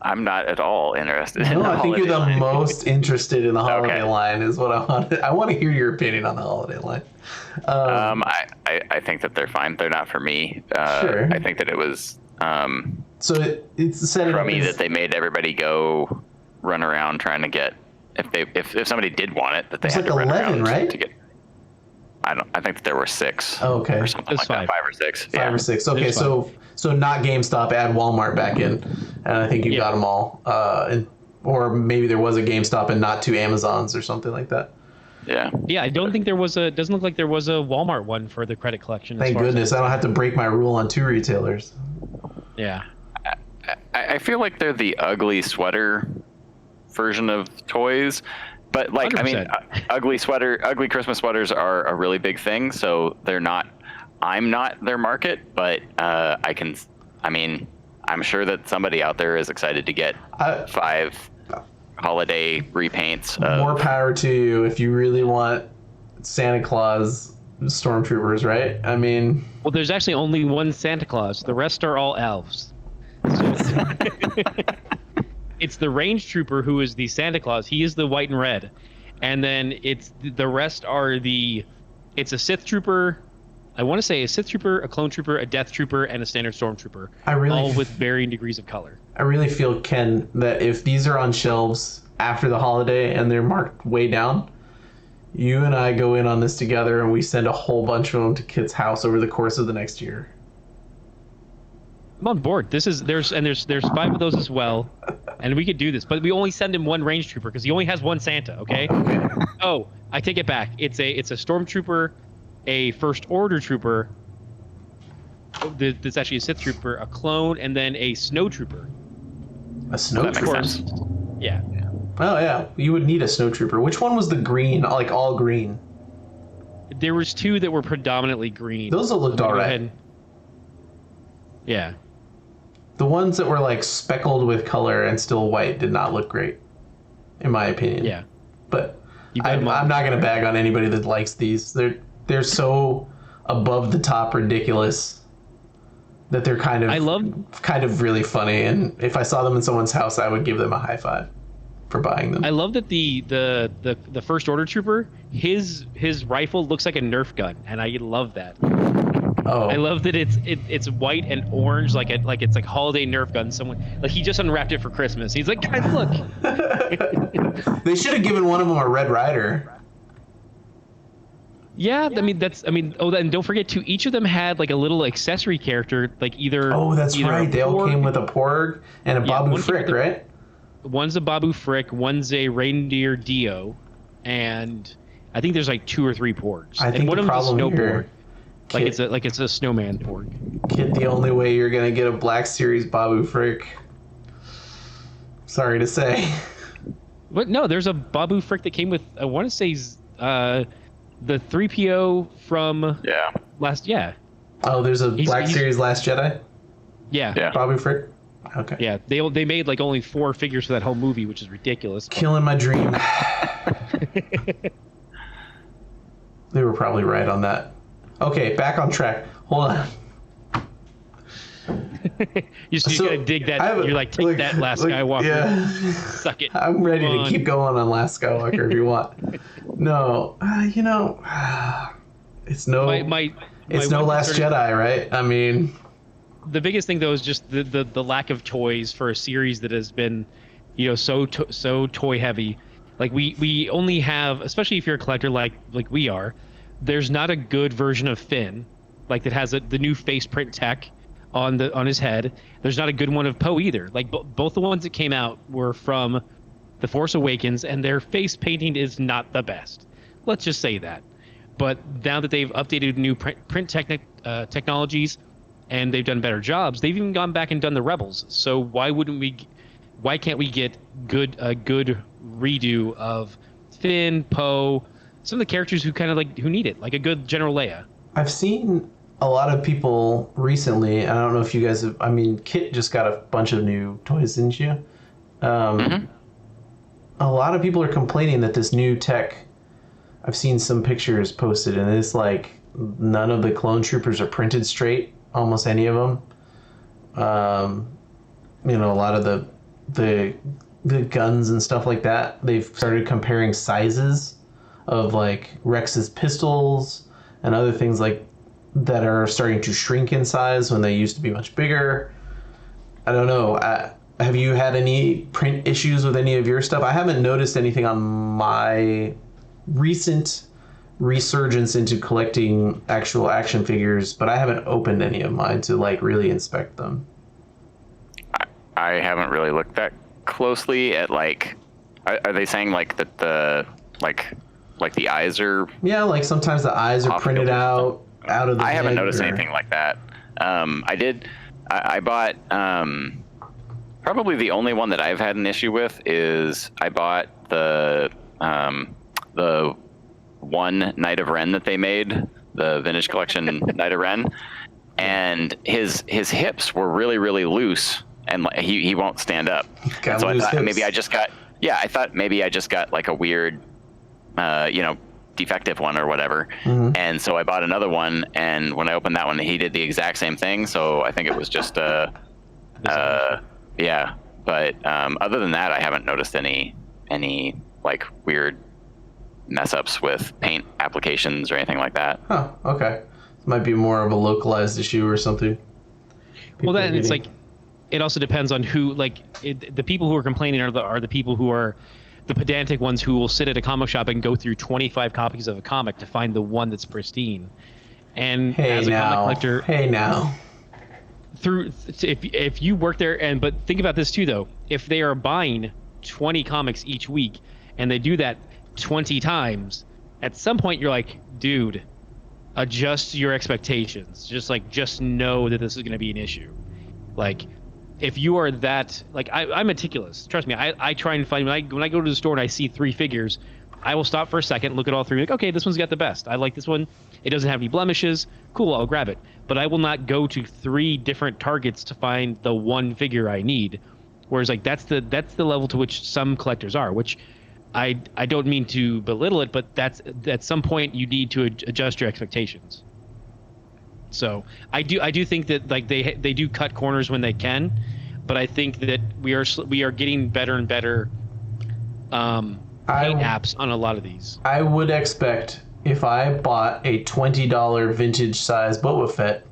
I'm not at all interested.
No, I think you're the
line.
most interested in the holiday line. Is what I want. I want to hear your opinion on the holiday line.
I think that they're fine. They're not for me.
Sure.
I think that it was.
So it's set
for me that they made everybody go run around trying to get if somebody did want it that they had
like
to run
11,
around
right?
to get. I think that there were 6.
Oh, okay.
Or something
That's
like
5.
that. 5 or 6.
5 or 6. Okay, so not GameStop, add Walmart back in, and I think you got them all. Or maybe there was a GameStop and not 2 Amazons or something like that.
Yeah.
Yeah, I don't think there was a. Doesn't look like there was a Walmart one for the credit collection.
Thank goodness, I don't have to break my rule on 2 retailers.
Yeah.
I feel like they're the ugly sweater version of toys. But like 100%. I mean, ugly Christmas sweaters are a really big thing. So I'm not their market, but I'm sure that somebody out there is excited to get 5 holiday repaints.
More power to you if you really want Santa Claus stormtroopers, right? I mean,
well, there's actually only one Santa Claus. The rest are all elves. So it's the range trooper who is the Santa Claus. He is the white and red, and then it's the rest are it's a Sith trooper. I want to say a Sith trooper, a clone trooper, a death trooper, and a standard stormtrooper. All with varying degrees of color.
I really feel, Ken, that if these are on shelves after the holiday and they're marked way down, you and I go in on this together and we send a whole bunch of them to Kit's house over the course of the next year.
I'm on board. There's 5 of those as well, and we could do this. But we only send him 1 range trooper because he only has 1 Santa. Okay. Oh, I take it back. It's a stormtrooper, a first order trooper. That's actually a Sith trooper, a clone, and then a snow trooper.
A snow trooper.
Yeah.
Oh yeah, you would need a snow trooper. Which one was the green, like all green?
There was 2 that were predominantly green.
Those looked all right.
Yeah.
The ones that were like speckled with color and still white did not look great, in my opinion.
Yeah.
But I'm not going to bag on anybody that likes these. They're so above the top ridiculous that they're kind of really funny. And if I saw them in someone's house, I would give them a high five for buying them.
I love that the first order trooper, his rifle looks like a Nerf gun, and I love that.
Oh.
I love that it's white and orange, like it's like holiday Nerf gun. Someone like he just unwrapped it for Christmas. He's like, guys, look.
They should have given one of them a Red Rider.
Yeah, I mean and don't forget too. Each of them had like a little accessory character, like either.
Oh, that's
either
right. They all came with a Porg and a Babu Frick, right?
One's a Babu Frick, one's a Reindeer Dio, and I think there's like 2 or 3 Porgs.
I think
and one
the
of them's a
problem
snow
here.
Porg. Like it's a snowman Porg.
Kid, the only way you're gonna get a Black Series Babu Frick. Sorry to say.
But no, there's a Babu Frick that came with I want to say the 3PO from last. Yeah.
Oh, there's a Black Series Last Jedi.
Yeah.
Babu Frick. Okay.
Yeah, they made like only 4 figures for that whole movie, which is ridiculous.
Killing my dream. They were probably right on that. Okay, back on track. Hold on.
you gotta dig that. You're like, take that, Last Skywalker.
Yeah.
Suck it.
I'm ready to keep going on Last Skywalker if you want. No, it's no. It's no Last Jedi, right? I mean,
the biggest thing though is just the lack of toys for a series that has been, so toy heavy. Like we only have, especially if you're a collector like we are, there's not a good version of Finn, like that has the new face print tech on his head. There's not a good one of Poe either. Like both the ones that came out were from The Force Awakens, and their face painting is not the best. Let's just say that. But now that they've updated new print technologies, and they've done better jobs, they've even gone back and done the Rebels. So why can't we get a good redo of Finn, Poe, some of the characters who need it, like a good General Leia?
I've seen a lot of people recently. I don't know if you guys have. I mean, Kit just got a bunch of new toys, didn't you? A lot of people are complaining that this new tech. I've seen some pictures posted, and it's like none of the clone troopers are printed straight. Almost any of them. A lot of the guns and stuff like that. They've started comparing sizes of like Rex's pistols and other things like that are starting to shrink in size when they used to be much bigger. I don't know. Have you had any print issues with any of your stuff? I haven't noticed anything on my recent resurgence into collecting actual action figures, but I haven't opened any of mine to like really inspect them.
I haven't really looked that closely at like. Are they saying like that the like the eyes are?
Yeah, like sometimes the eyes are printed out of the.
I haven't noticed anything like that. I bought probably the only one that I've had an issue with is I bought the one Knight of Ren that they made, the vintage collection Knight of Ren, and his hips were really, really loose, and he won't stand up. And so I thought maybe I just got like a weird, defective one or whatever. Mm-hmm. And so I bought another one, and when I opened that one, he did the exact same thing. So I think it was just yeah. But other than that, I haven't noticed any like weird mess ups with paint applications or anything like that.
Huh. Okay. It might be more of a localized issue or something.
It's like, it also depends on who, the people who are complaining are the people who are the pedantic ones who will sit at a comic shop and go through 25 copies of a comic to find the one that's pristine. And as a comic collector, if you work there, but think about this too though, if they are buying 20 comics each week and they do that 20 times, at some point you're like, dude, adjust your expectations. Just know that this is going to be an issue. Like, if you are that, like, I'm meticulous. Trust me. I try and find, when I go to the store and I see 3 figures, I will stop for a second, look at all 3, like, okay, this one's got the best. I like this one. It doesn't have any blemishes. Cool, I'll grab it. But I will not go to 3 different Targets to find the one figure I need. Whereas, like, that's the level to which some collectors are, which I don't mean to belittle it, but that's at some point you need to adjust your expectations. So I do think that like they do cut corners when they can, but I think that we are getting better and better paint apps on a lot of these. I
would expect if I bought a $20 vintage size Boba Fett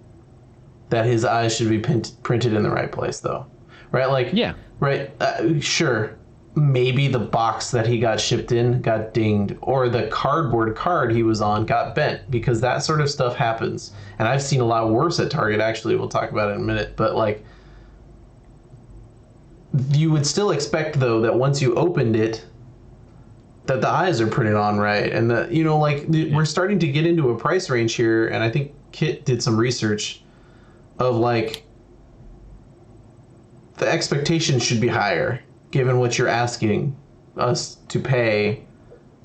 that his eyes should be printed in the right place though, right? Like yeah, right. Sure. Maybe the box that he got shipped in got dinged, or the cardboard card he was on got bent, because that sort of stuff happens. And I've seen a lot worse at Target, actually. We'll talk about it in a minute. But, like, you would still expect, though, that once you opened it, that the eyes are printed on right. And, we're starting to get into a price range here, and I think Kit did some research of, like, the expectation should be higher, given what you're asking us to pay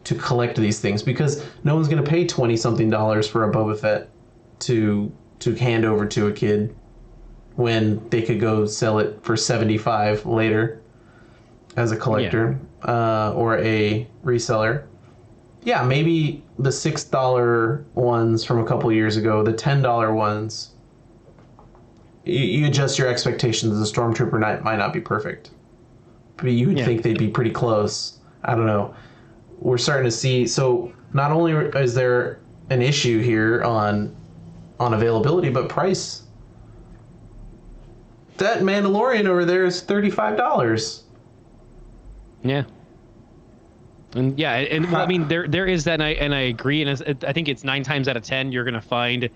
to collect these things, because no one's going to pay $20-something for a Boba Fett to hand over to a kid when they could go sell it for $75 later as a collector or a reseller. Yeah, maybe the $6 ones from a couple years ago, the $10 ones, you adjust your expectations. The Stormtrooper might not be perfect, but you would think they'd be pretty close. I don't know. We're starting to see. So not only is there an issue here on availability, but price. That Mandalorian over there is $35.
Yeah. And yeah, and well, I mean, there is that, and I agree, and I think it's 9 times out of 10 you're gonna find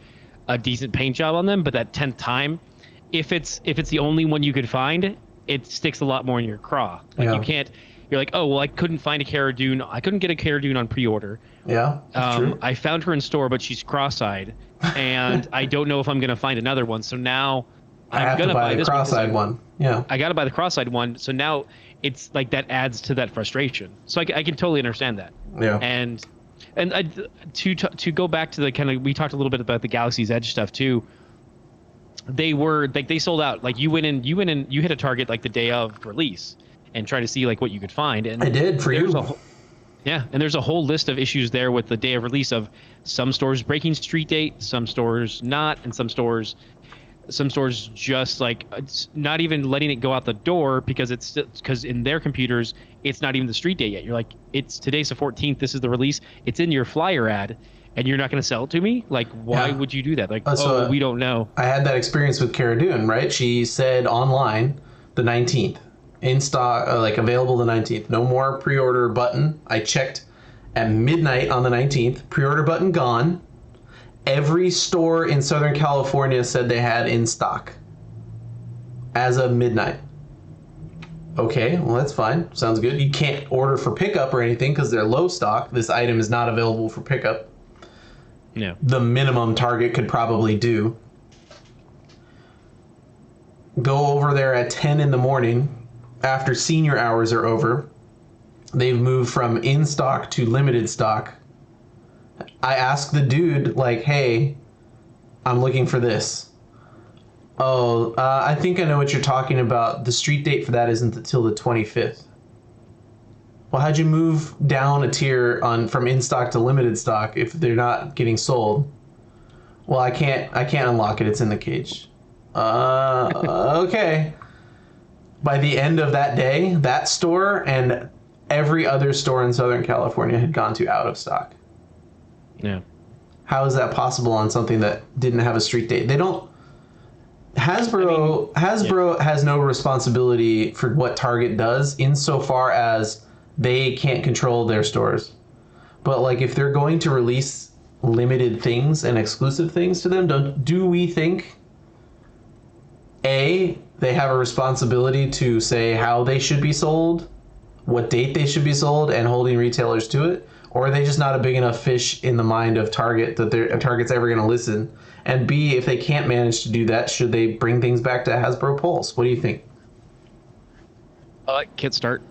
a decent paint job on them, but that 10th time, if it's the only one you could find, it sticks a lot more in your craw. Like you can't. You're like, oh well, I couldn't find a Cara Dune. I couldn't get a Cara Dune on pre-order.
Yeah, that's true.
I found her in store, but she's cross-eyed, and I don't know if I'm gonna find another one. So now I'm gonna buy
the cross-eyed one. Yeah,
I gotta buy the cross-eyed one. So now it's like that adds to that frustration. So I can totally understand that.
Yeah.
And to go back to the kind of, we talked a little bit about the Galaxy's Edge stuff too. They were like, they sold out. Like you went in, you hit a Target like the day of release and try to see like what you could find. And
I did for you.
And there's a whole list of issues there with the day of release of some stores breaking street date, some stores not, and some stores just like not even letting it go out the door because because in their computers it's not even the street date yet. You're like, it's today's the 14th, this is the release, it's in your flyer ad, and you're not going to sell it to me? Like, why would you do that? Like, we don't know.
I had that experience with Cara Dune, right? She said online the 19th. In stock, like available the 19th. No more pre-order button. I checked at midnight on the 19th. Pre-order button gone. Every store in Southern California said they had in stock as of midnight. Okay, well that's fine. Sounds good. You can't order for pickup or anything because they're low stock. This item is not available for pickup.
Yeah.
The minimum Target could probably do. Go over there at 10 in the morning. After senior hours are over, they've moved from in stock to limited stock. I asked the dude, like, hey, I'm looking for this. Oh, I think I know what you're talking about. The street date for that isn't until the 25th. Well, how'd you move down a tier from in stock to limited stock if they're not getting sold? Well, I can't unlock it. It's in the cage. Okay. By the end of that day, that store and every other store in Southern California had gone to out of stock.
Yeah.
How is that possible on something that didn't have a street date? They don't. Hasbro has no responsibility for what Target does insofar as they can't control their stores. But like if they're going to release limited things and exclusive things to them, do we think they have a responsibility to say how they should be sold, what date they should be sold, and holding retailers to it? Or are they just not a big enough fish in the mind of Target that Target's ever going to listen? And B, if they can't manage to do that, should they bring things back to Hasbro Pulse? What do you think?
Kit start.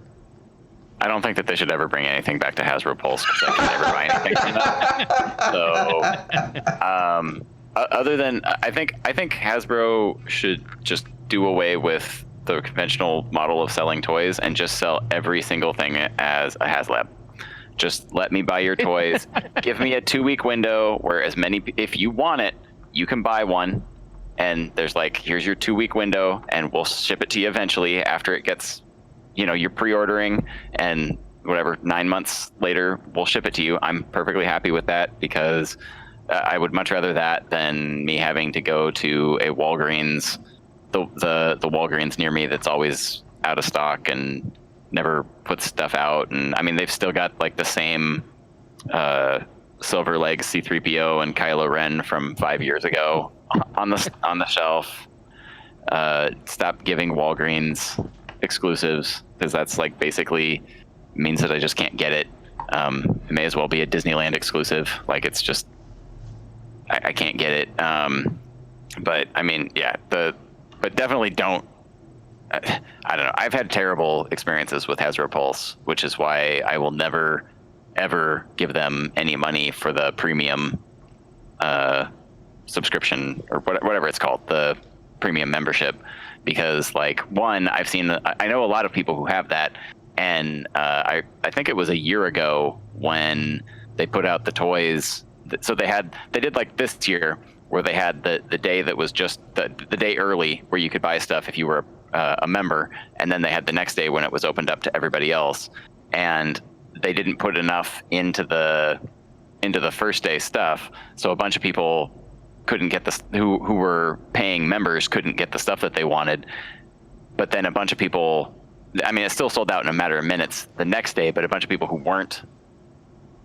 I don't think that they should ever bring anything back to Hasbro Pulse because I can never buy anything. So, other than I think Hasbro should just do away with the conventional model of selling toys and just sell every single thing as a HasLab. Just let me buy your toys. Give me a 2-week window where if you want it, you can buy one. And there's like, here's your 2-week window and we'll ship it to you eventually after it gets, you're pre-ordering, and whatever, 9 months later, we'll ship it to you. I'm perfectly happy with that because I would much rather that than me having to go to a Walgreens, the Walgreens near me that's always out of stock and never puts stuff out. And I mean, they've still got like the same Silver Leg C-3PO and Kylo Ren from 5 years ago on the shelf. Stop giving Walgreens exclusives because that's like basically means that I just can't get it. It may as well be a Disneyland exclusive. Like it's just I can't get it. But I mean, yeah, but definitely don't. I don't know. I've had terrible experiences with Hasbro Pulse, which is why I will never, ever give them any money for the premium subscription or whatever it's called, the premium membership. Because, like, one, I know a lot of people who have that, and I think it was a year ago when they put out the toys. So they did like this year where they had the day that was just the day early where you could buy stuff if you were a member, and then they had the next day when it was opened up to everybody else, and they didn't put enough into the first day stuff, so a bunch of people couldn't get who were paying members couldn't get the stuff that they wanted, but then a bunch of people I mean, it still sold out in a matter of minutes the next day, but a bunch of people who weren't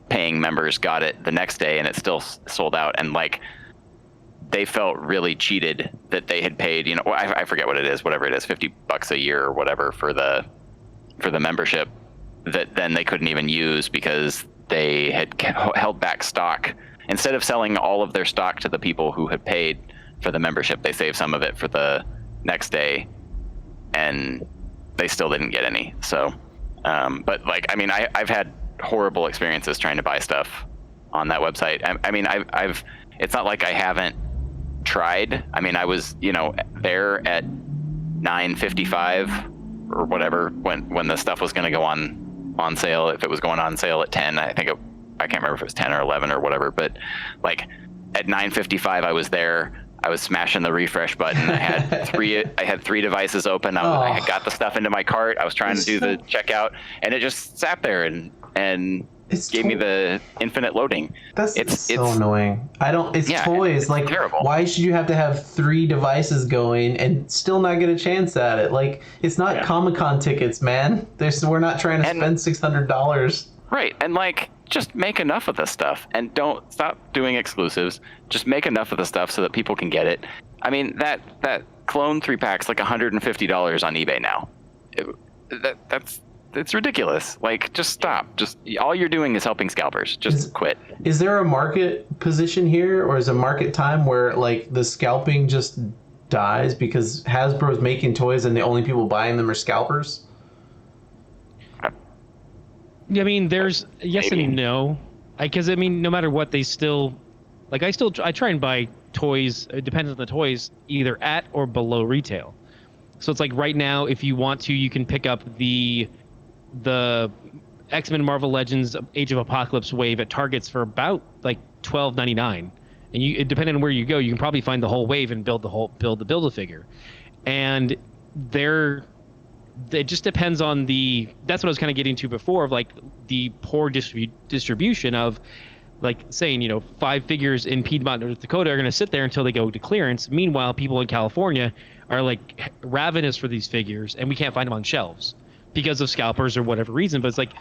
paying members got it the next day, and it still sold out. And like, they felt really cheated that they had paid, you know, I forget what it is, whatever it is, $50 a year or whatever for the membership, that then they couldn't even use because they had held back stock. Instead of selling all of their stock to the people who had paid for the membership, they saved some of it for the next day, and they still didn't get any. So, but like, I mean, I've had horrible experiences trying to buy stuff on that website. I mean, I've it's not like I haven't tried. I mean, I was, you know, there at 9:55 or whatever when the stuff was going to go on sale. If it was going on sale at 10, I can't remember if it was 10 or 11 or whatever, but like at 9:55 I was there. I was smashing the refresh button. I had three devices open. I had got the stuff into my cart. I was trying to do the checkout, and it just sat there and gave me the infinite loading.
It's so annoying. It's toys.
It's
like,
terrible.
Why should you have to have 3 devices going and still not get a chance at it? Like, it's not Comic-Con tickets, man. We're not trying to spend $600.
Right, and like, just make enough of the stuff, and don't stop doing exclusives. Just make enough of the stuff so that people can get it. I mean, that clone 3-pack's like $150 on eBay now. It's ridiculous. Like, just stop. Just all you're doing is helping scalpers. Just quit.
Is there a market position here, or is a market time where like the scalping just dies because Hasbro's making toys and the only people buying them are scalpers?
I mean, there's yes and no, because I mean, no matter what, they still, like, I try and buy toys. It depends on the toys, either at or below retail. So it's like right now, if you want to, you can pick up the X-Men Marvel Legends Age of Apocalypse wave at Targets for about like $12.99, and depending on where you go, you can probably find the whole wave and build a figure, and it just depends on that's what I was kind of getting to before, of like the poor distribution of, like, saying, you know, 5 figures in Piedmont, North Dakota are going to sit there until they go to clearance. Meanwhile, people in California are like ravenous for these figures, and we can't find them on shelves because of scalpers or whatever reason. But it's like,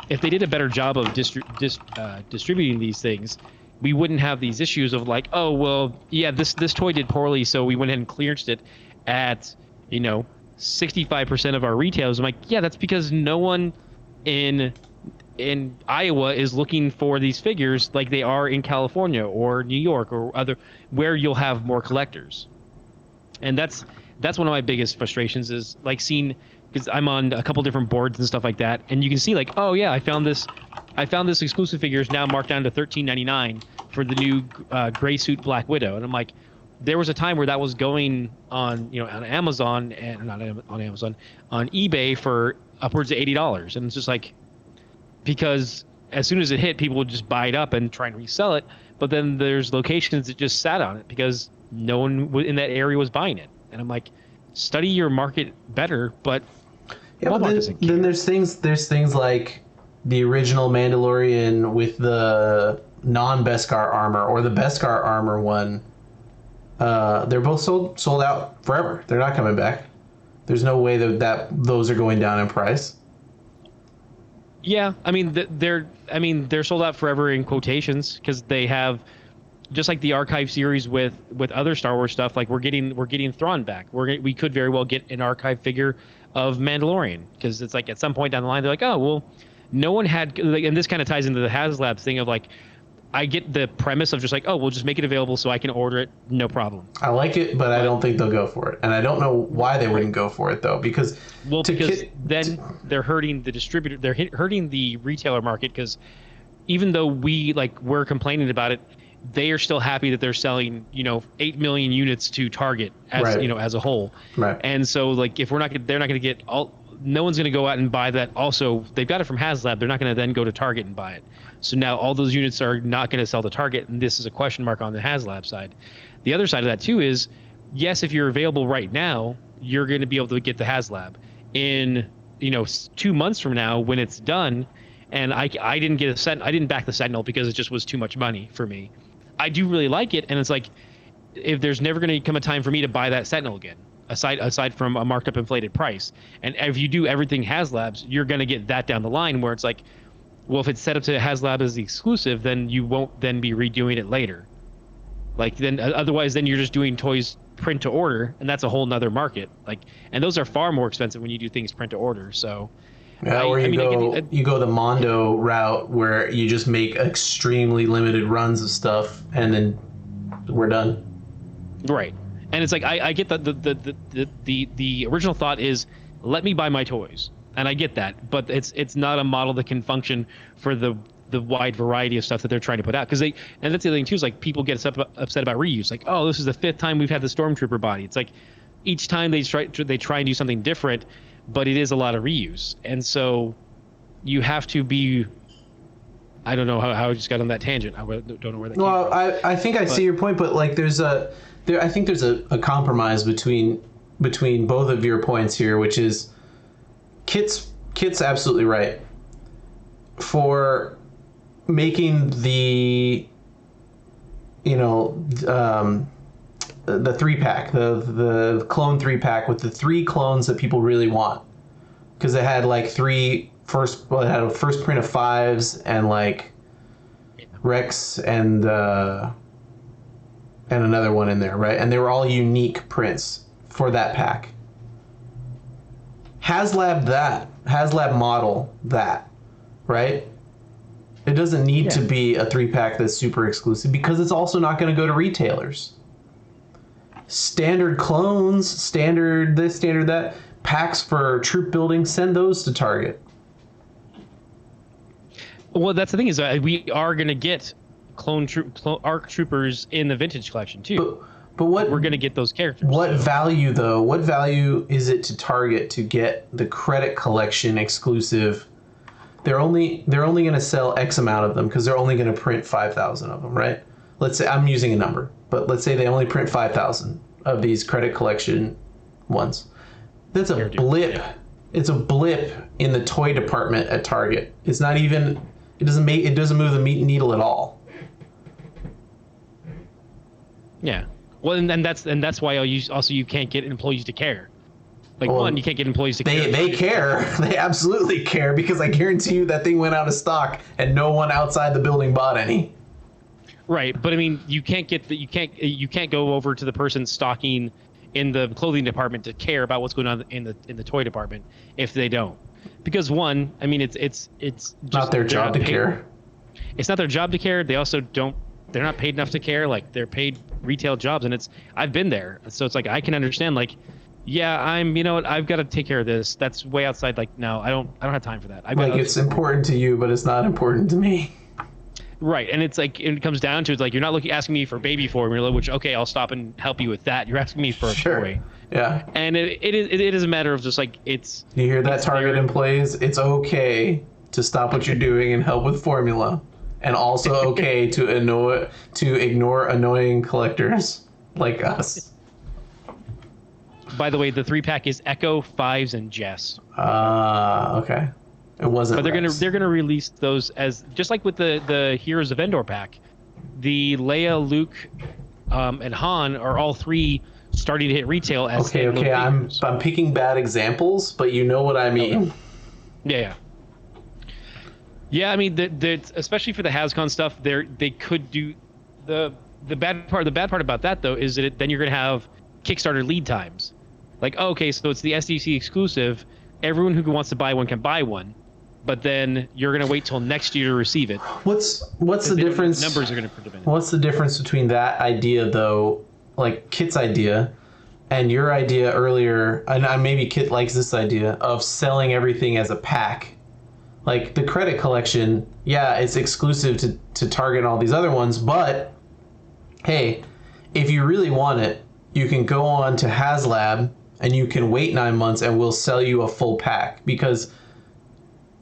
if they did a better job of distributing these things, we wouldn't have these issues of like, oh, well, yeah, this toy did poorly, so we went ahead and clearanced it at, you know, 65% of our retailers. I'm like, yeah, that's because no one in Iowa is looking for these figures like they are in California or New York or other, where you'll have more collectors. And that's one of my biggest frustrations, is like seeing, because I'm on a couple different boards and stuff like that, and you can see like, oh yeah, I found this exclusive figure is now marked down to $13.99 for the new gray suit Black Widow, and I'm like, there was a time where that was going on, you know, on Amazon, and not on Amazon, on eBay for upwards of $80, and it's just like, because as soon as it hit, people would just buy it up and try and resell it, but then there's locations that just sat on it because no one in that area was buying it, and I'm like, study your market better, but
yeah, but then there's things like the original Mandalorian with the non-Beskar armor, or the Beskar armor one. They're both sold out forever. They're not coming back. There's no way that those are going down in price.
Yeah, I mean they're sold out forever in quotations, because they have, just like the archive series with other Star Wars stuff. Like we're getting Thrawn back. We could very well get an archive figure of Mandalorian, because it's like at some point down the line they're like, oh well, no one had, like, and this kind of ties into the HasLab thing of like, I get the premise of just like, oh, we'll just make it available so I can order it, no problem.
I like it, but I don't think they'll go for it, and I don't know why they wouldn't go for it though, because
then they're hurting the distributor, they're hurting the retailer market, because even though we're complaining about it, they are still happy that they're selling, you know, 8 million units to Target as
right.
you know, as a whole.
Right.
And so like, if they're not going to get no one's going to go out and buy that. Also, they've got it from HasLab. They're not going to then go to Target and buy it. So now all those units are not going to sell to Target, and this is a question mark on the HasLab side. The other side of that too is, yes, if you're available right now, you're going to be able to get the HasLab. In, you know, 2 months from now when it's done, and I didn't get I didn't back the Sentinel because it just was too much money for me. I do really like it, and it's like, if there's never going to come a time for me to buy that Sentinel again, aside from a marked up inflated price. And if you do everything HasLabs, you're going to get that down the line where it's like, well, if it's set up to HasLab as the exclusive, then you won't then be redoing it later. Like then otherwise, then you're just doing toys print to order, and that's a whole nother market. Like, and those are far more expensive when you do things print to order. So
yeah, or you go the Mondo route where you just make extremely limited runs of stuff and then we're done.
Right. And it's like I get that the original thought is let me buy my toys. And I get that, but it's not a model that can function for the wide variety of stuff that they're trying to put out. And that's the other thing too, is like people get upset about reuse. Like, oh, this is the 5th time we've had the Stormtrooper body. It's like each time they try and do something different, but it is a lot of reuse. And so you have to be, I don't know how I just got on that tangent. I don't know where that came from.
I think I see your point, but like I think there's a compromise between both of your points here, which is Kit's absolutely right. For making the 3-pack, the clone 3-pack with the 3 clones that people really want, because it had like it had a first print of 5s and like Rex and another one in there, right? And they were all unique prints for that pack. HasLab model that, right? It doesn't need to be a 3-pack that's super exclusive because it's also not going to go to retailers. Standard clones, standard this, standard that, packs for troop building, send those to Target.
Well, that's the thing is we are going to get ARC troopers in the vintage collection too.
But what
we're going to get those characters.
What value though? What value is it to Target to get the credit collection exclusive? They're only going to sell X amount of them because they're only going to print 5,000 of them, right? Let's say I'm using a number, but let's say they only print 5,000 of these credit collection ones. That's a blip. Yeah. It's a blip in the toy department at Target. It's not even. It doesn't move the needle at all.
Yeah. Well, and that's why you can't get employees to care. Like, well, you can't get employees to care.
They care. They absolutely care because I guarantee you that thing went out of stock and no one outside the building bought any.
Right, but I mean, you can't go over to the person stocking in the clothing department to care about what's going on in the toy department if they don't. Because one, I mean, it's just
not their job to care.
It's not their job to care. They also don't. They're not paid enough to care. Like, they're paid retail jobs, and I've been there, so it's like I can understand. Like, yeah, I've got to take care of this. That's way outside. Like, no, I don't have time for that.
It's important to you, but it's not important to me.
Right, and it's like it comes down to, it's like you're not asking me for baby formula, which okay, I'll stop and help you with that. You're asking me for a toy.
Yeah.
And it is a matter of just like it's.
You hear that, Target employees? It's okay to stop what you're doing and help with formula, and also okay to ignore annoying collectors like us.
By the way, the 3-pack is Echo, 5s, and Jess.
Okay. It wasn't.
But they're gonna release those as just like with the Heroes of Endor pack. The Leia, Luke, and Han are all 3 starting to hit retail as
okay. I'm picking bad examples, but you know what I mean.
Okay. Yeah. I mean, especially for the HasCon stuff, they could do the bad part. The bad part about that though is that then you're gonna have Kickstarter lead times. Like, okay, so it's the SDC exclusive. Everyone who wants to buy one can buy one, but then you're gonna wait till next year to receive it.
What's the difference?
Numbers are gonna print them in.
What's the difference between that idea though, like Kit's idea, and your idea earlier? And maybe Kit likes this idea of selling everything as a pack. Like the credit collection, yeah, it's exclusive to Target and all these other ones, but hey, if you really want it, you can go on to HasLab and you can wait 9 months and we'll sell you a full pack, because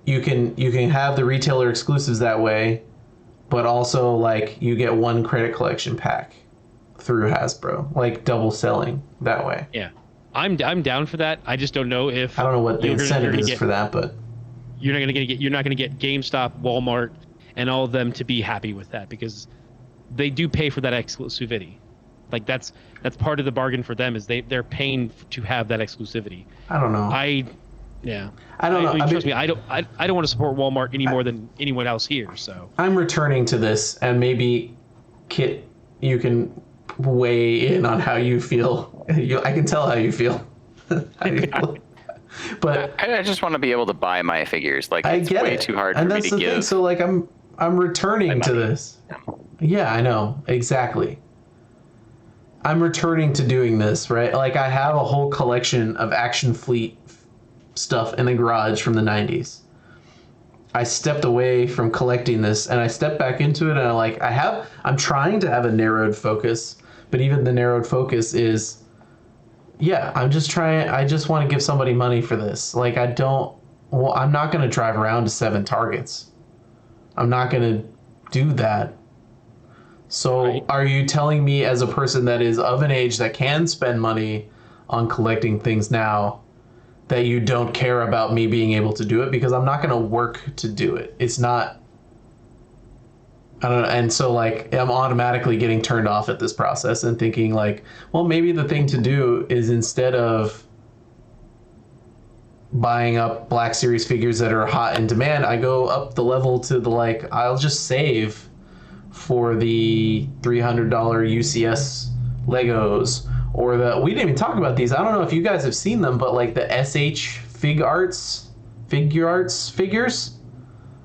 you can have the retailer exclusives that way, but also like you get one credit collection pack through Hasbro, like double selling that way.
Yeah, I'm down for that. I just don't know if
I don't know what the incentive is for that, but
you're not gonna get GameStop, Walmart, and all of them to be happy with that, because they do pay for that exclusivity. Like that's part of the bargain for them, is they're paying to have that exclusivity.
I don't know.
I don't know. I mean, trust me, I don't want to support Walmart any more than anyone else here. So
I'm returning to this, and maybe Kit, you can weigh in on how you feel. I can tell how you feel. But
I just want to be able to buy my figures. Like, it's way too hard for me to give.
Thing. So like I'm returning to this. Yeah, I know. Exactly. I'm returning to doing this, right? Like I have a whole collection of Action Fleet stuff in the garage from the 90s. I stepped away from collecting this and I stepped back into it, and I'm trying to have a narrowed focus, but even the narrowed focus is, I just want to give somebody money for this. Like I'm not going to drive around to 7 Targets. I'm not going to do that. So right. Are you telling me, as a person that is of an age that can spend money on collecting things now, that you don't care about me being able to do it? Because I'm not going to work to do it. It's not, I don't know. And so like I'm automatically getting turned off at this process and thinking like, well, maybe the thing to do is, instead of buying up Black Series figures that are hot in demand, I go up the level to the, like, I'll just save for the $300 UCS Legos, or we didn't even talk about these. I don't know if you guys have seen them, but like the SH Figure Arts figures.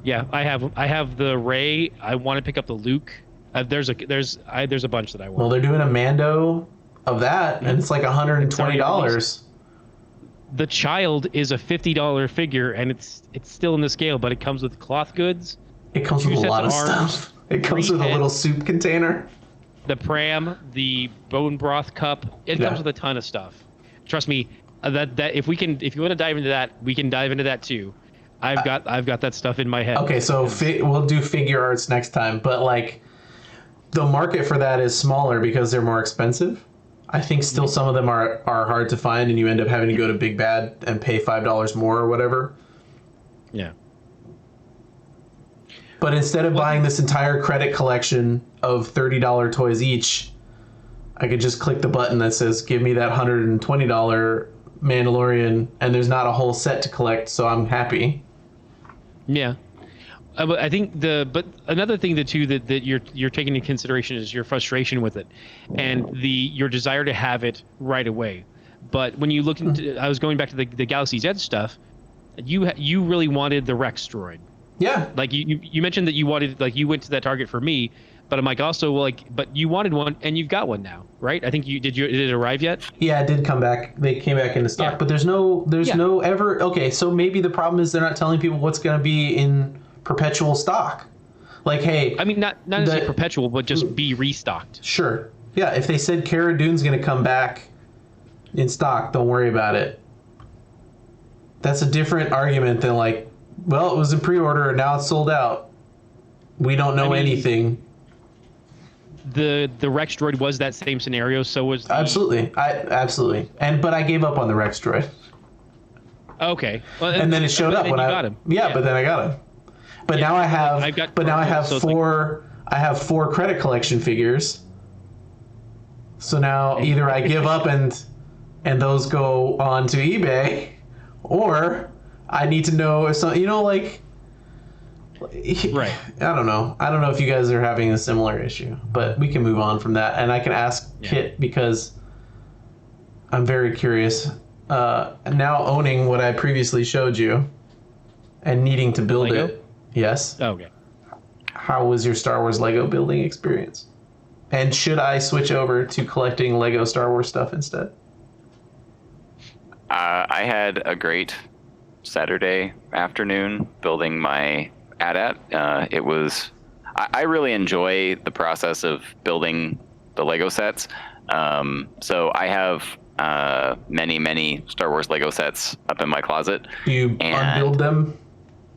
Yeah, I have the Ray. I want to pick up the Luke. There's a bunch that I want.
Well, they're doing a Mando of that, and it's like $120.
The Child is a $50 figure, and it's still in the scale, but it comes with cloth goods.
It comes with a lot of stuff. It comes with a little soup container.
The pram, the bone broth cup. It comes with a ton of stuff. Trust me, that if you want to dive into that, we can dive into that too. I've got that stuff in my head. Okay, so
we'll do figure arts next time, but like the market for that is smaller because they're more expensive. I think still some of them are hard to find, and you end up having to go to Big Bad and pay $5 more or whatever.
Yeah.
But instead of buying this entire credit collection of $30 toys each, I could just click the button that says, give me that $120 Mandalorian, and there's not a whole set to collect, so I'm happy.
Yeah. I think but another thing that you're taking into consideration is your frustration with it, and your desire to have it right away. But when you look into, I was going back to the Galaxy's Edge stuff, you really wanted the Rex droid.
Yeah.
Like you mentioned that you wanted, like, you went to that Target for me, but I'm like, also, like, but you wanted one and you've got one now, right? I think did it arrive yet?
Yeah, it did come back. They came back into stock, but there's no ever. Okay, so maybe the problem is they're not telling people what's going to be in perpetual stock. Like, hey,
I mean, not necessarily perpetual, but just be restocked.
Sure. Yeah, if they said Cara Dune's going to come back in stock, don't worry about it. That's a different argument than like, well, it was in pre-order and now it's sold out. We don't know anything.
The Rex droid was that same scenario, so was the...
Absolutely. But I gave up on the Rex droid.
Okay. Well,
and then it showed up when I got him. Yeah, but then I got him. But now I have I have 4 credit collection figures. So now either I give up and those go on to eBay, or I need to know if some, like,
right.
I don't know if you guys are having a similar issue, but we can move on from that, and I can ask Kit, because I'm very curious. Now owning what I previously showed you and needing to build
Lego?
it. Yes.
Okay.
How was your Star Wars Lego building experience? And should I switch over to collecting Lego Star Wars stuff instead?
I had a great Saturday afternoon building my AT-AT. I really enjoy the process of building the Lego sets. So I have many Star Wars Lego sets up in my closet.
Do you unbuild them?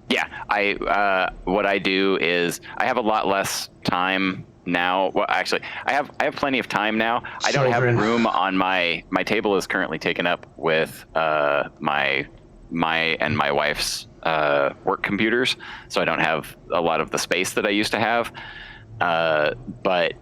Yeah, what I do is I have a lot less time now. Well, actually, I have plenty of time now. I don't have room on my table is currently taken up with my and my wife's work computers, so I don't have a lot of the space that I used to have. But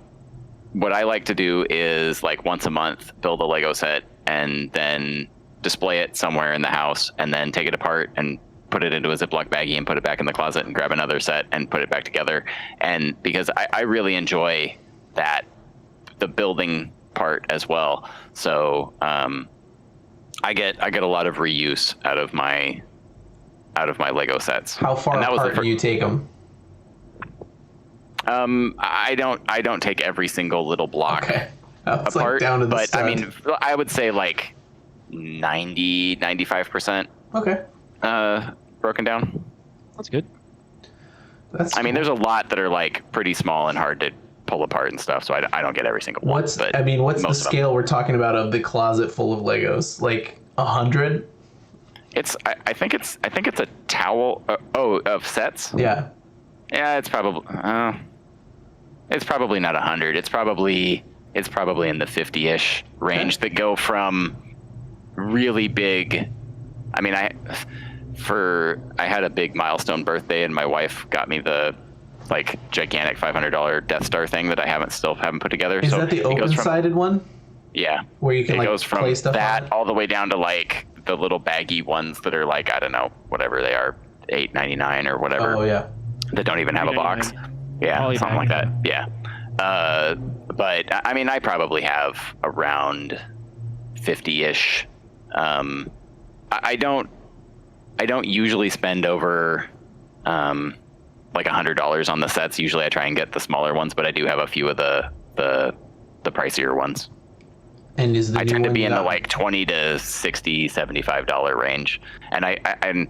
what I like to do is like once a month build a Lego set and then display it somewhere in the house and then take it apart and put it into a Ziploc baggie and put it back in the closet and grab another set and put it back together. And because I really enjoy that, the building part as well. So I get a lot of reuse out of my Lego sets.
How far apart do you take them?
I don't take every single little block apart,
like down to the
but
stud.
I mean, I would say like 95%.
Okay.
Broken down.
That's good.
I mean, there's a lot that are like pretty small and hard to pull apart and stuff, so I don't get every single one.
What's the scale we're talking about of the closet full of Legos? Like 100?
I think it's a towel. Of sets.
Yeah.
Yeah, it's probably not 100. It's probably in the 50-ish range that go from really big. I mean, I had a big milestone birthday and my wife got me the like gigantic $500 Death Star thing that I haven't put together.
Is that the open-sided one?
Yeah.
Where you can
it goes from
play stuff
that
on?
all the way down to like the little baggy ones that are like, I don't know, whatever they are, $8.99 or whatever.
Oh yeah.
That don't even have a box. Yeah, something like that. Yeah. But I mean, I probably have around 50-ish. I don't usually spend over like $100 on the sets. Usually I try and get the smaller ones, but I do have a few of the pricier ones.
And I
tend to be in the like $20 to $60, $75 range. And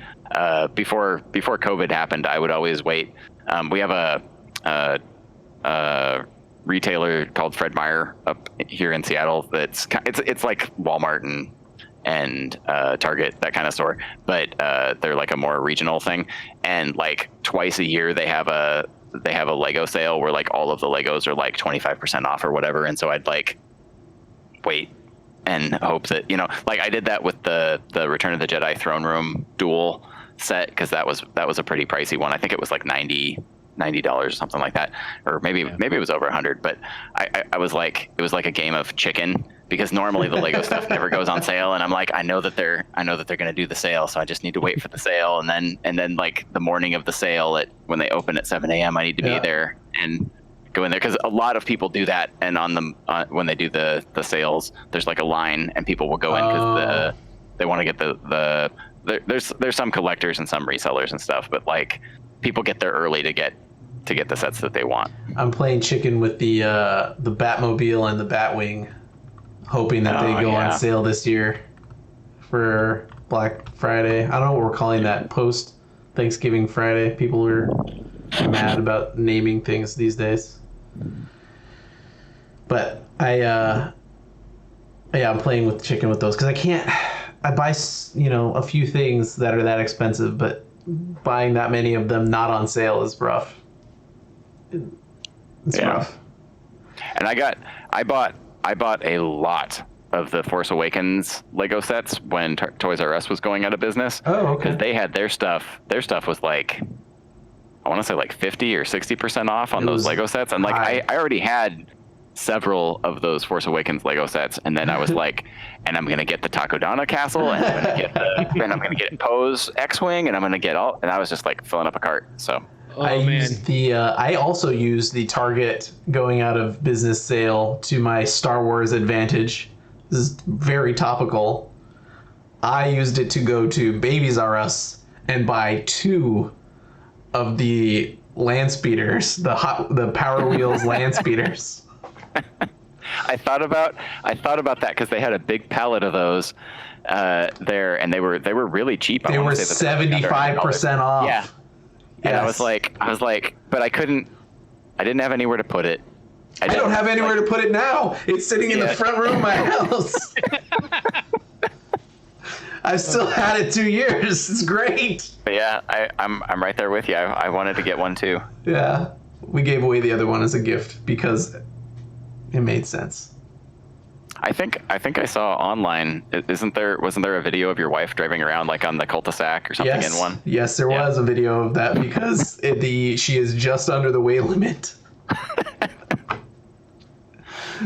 before COVID happened, I would always wait. We have a retailer called Fred Meyer up here in Seattle. It's like Walmart and Target, that kind of store, but they're like a more regional thing. And like twice a year they have a Lego sale where like all of the Legos are like 25% off or whatever. And so I'd like wait and hope that, like I did that with the Return of the Jedi Throne Room dual set, because that was a pretty pricey one. I think it was like $90 or something like that, or maybe it was over 100. But I was like, it was like a game of chicken, because normally the Lego stuff never goes on sale, and I'm like, I know that they're going to do the sale, so I just need to wait for the sale, and then like the morning of the sale when they open at 7 a.m. I need to be there and go in there, because a lot of people do that. And when they do the sales, there's like a line and people will go in because they want to get there's some collectors and some resellers and stuff, but like people get there early to get the sets that they want.
I'm playing chicken with the Batmobile and the Batwing, hoping that they go on sale this year for Black Friday. I don't know what we're calling that, post Thanksgiving Friday. People are mad about naming things these days. But I'm playing with chicken with those, because I buy a few things that are that expensive, but buying that many of them not on sale is rough. It's rough.
And I bought a lot of the Force Awakens Lego sets when Toys R Us was going out of business.
Oh, okay.
Because they had their stuff. Their stuff was like, I want to say like 50 or 60% off on those Lego sets. And like I already had several of those Force Awakens Lego sets, and then I was like, and I'm gonna get the Takodana castle, and I'm gonna get Poe's X-wing, and I'm gonna get all, and I was just like filling up a cart. So
I also used the Target going out of business sale to my Star Wars advantage. This is very topical. I used it to go to Babies R Us and buy 2 of the land speeders, the Power Wheels land speeders.
I thought about that, because they had a big pallet of those there, and they were really cheap.
They were 75% off.
Yeah. And
Yes.
I was like, but I didn't have anywhere to put it.
I don't have anywhere to put it now. It's sitting in the front room of my house. I've still had it 2 years. It's great.
But yeah, I'm right there with you. I wanted to get one too.
Yeah, we gave away the other one as a gift because it made sense.
I think I saw online. Wasn't there a video of your wife driving around like on the cul-de-sac or something in one?
Yes, there was a video of that, because she is just under the weight limit.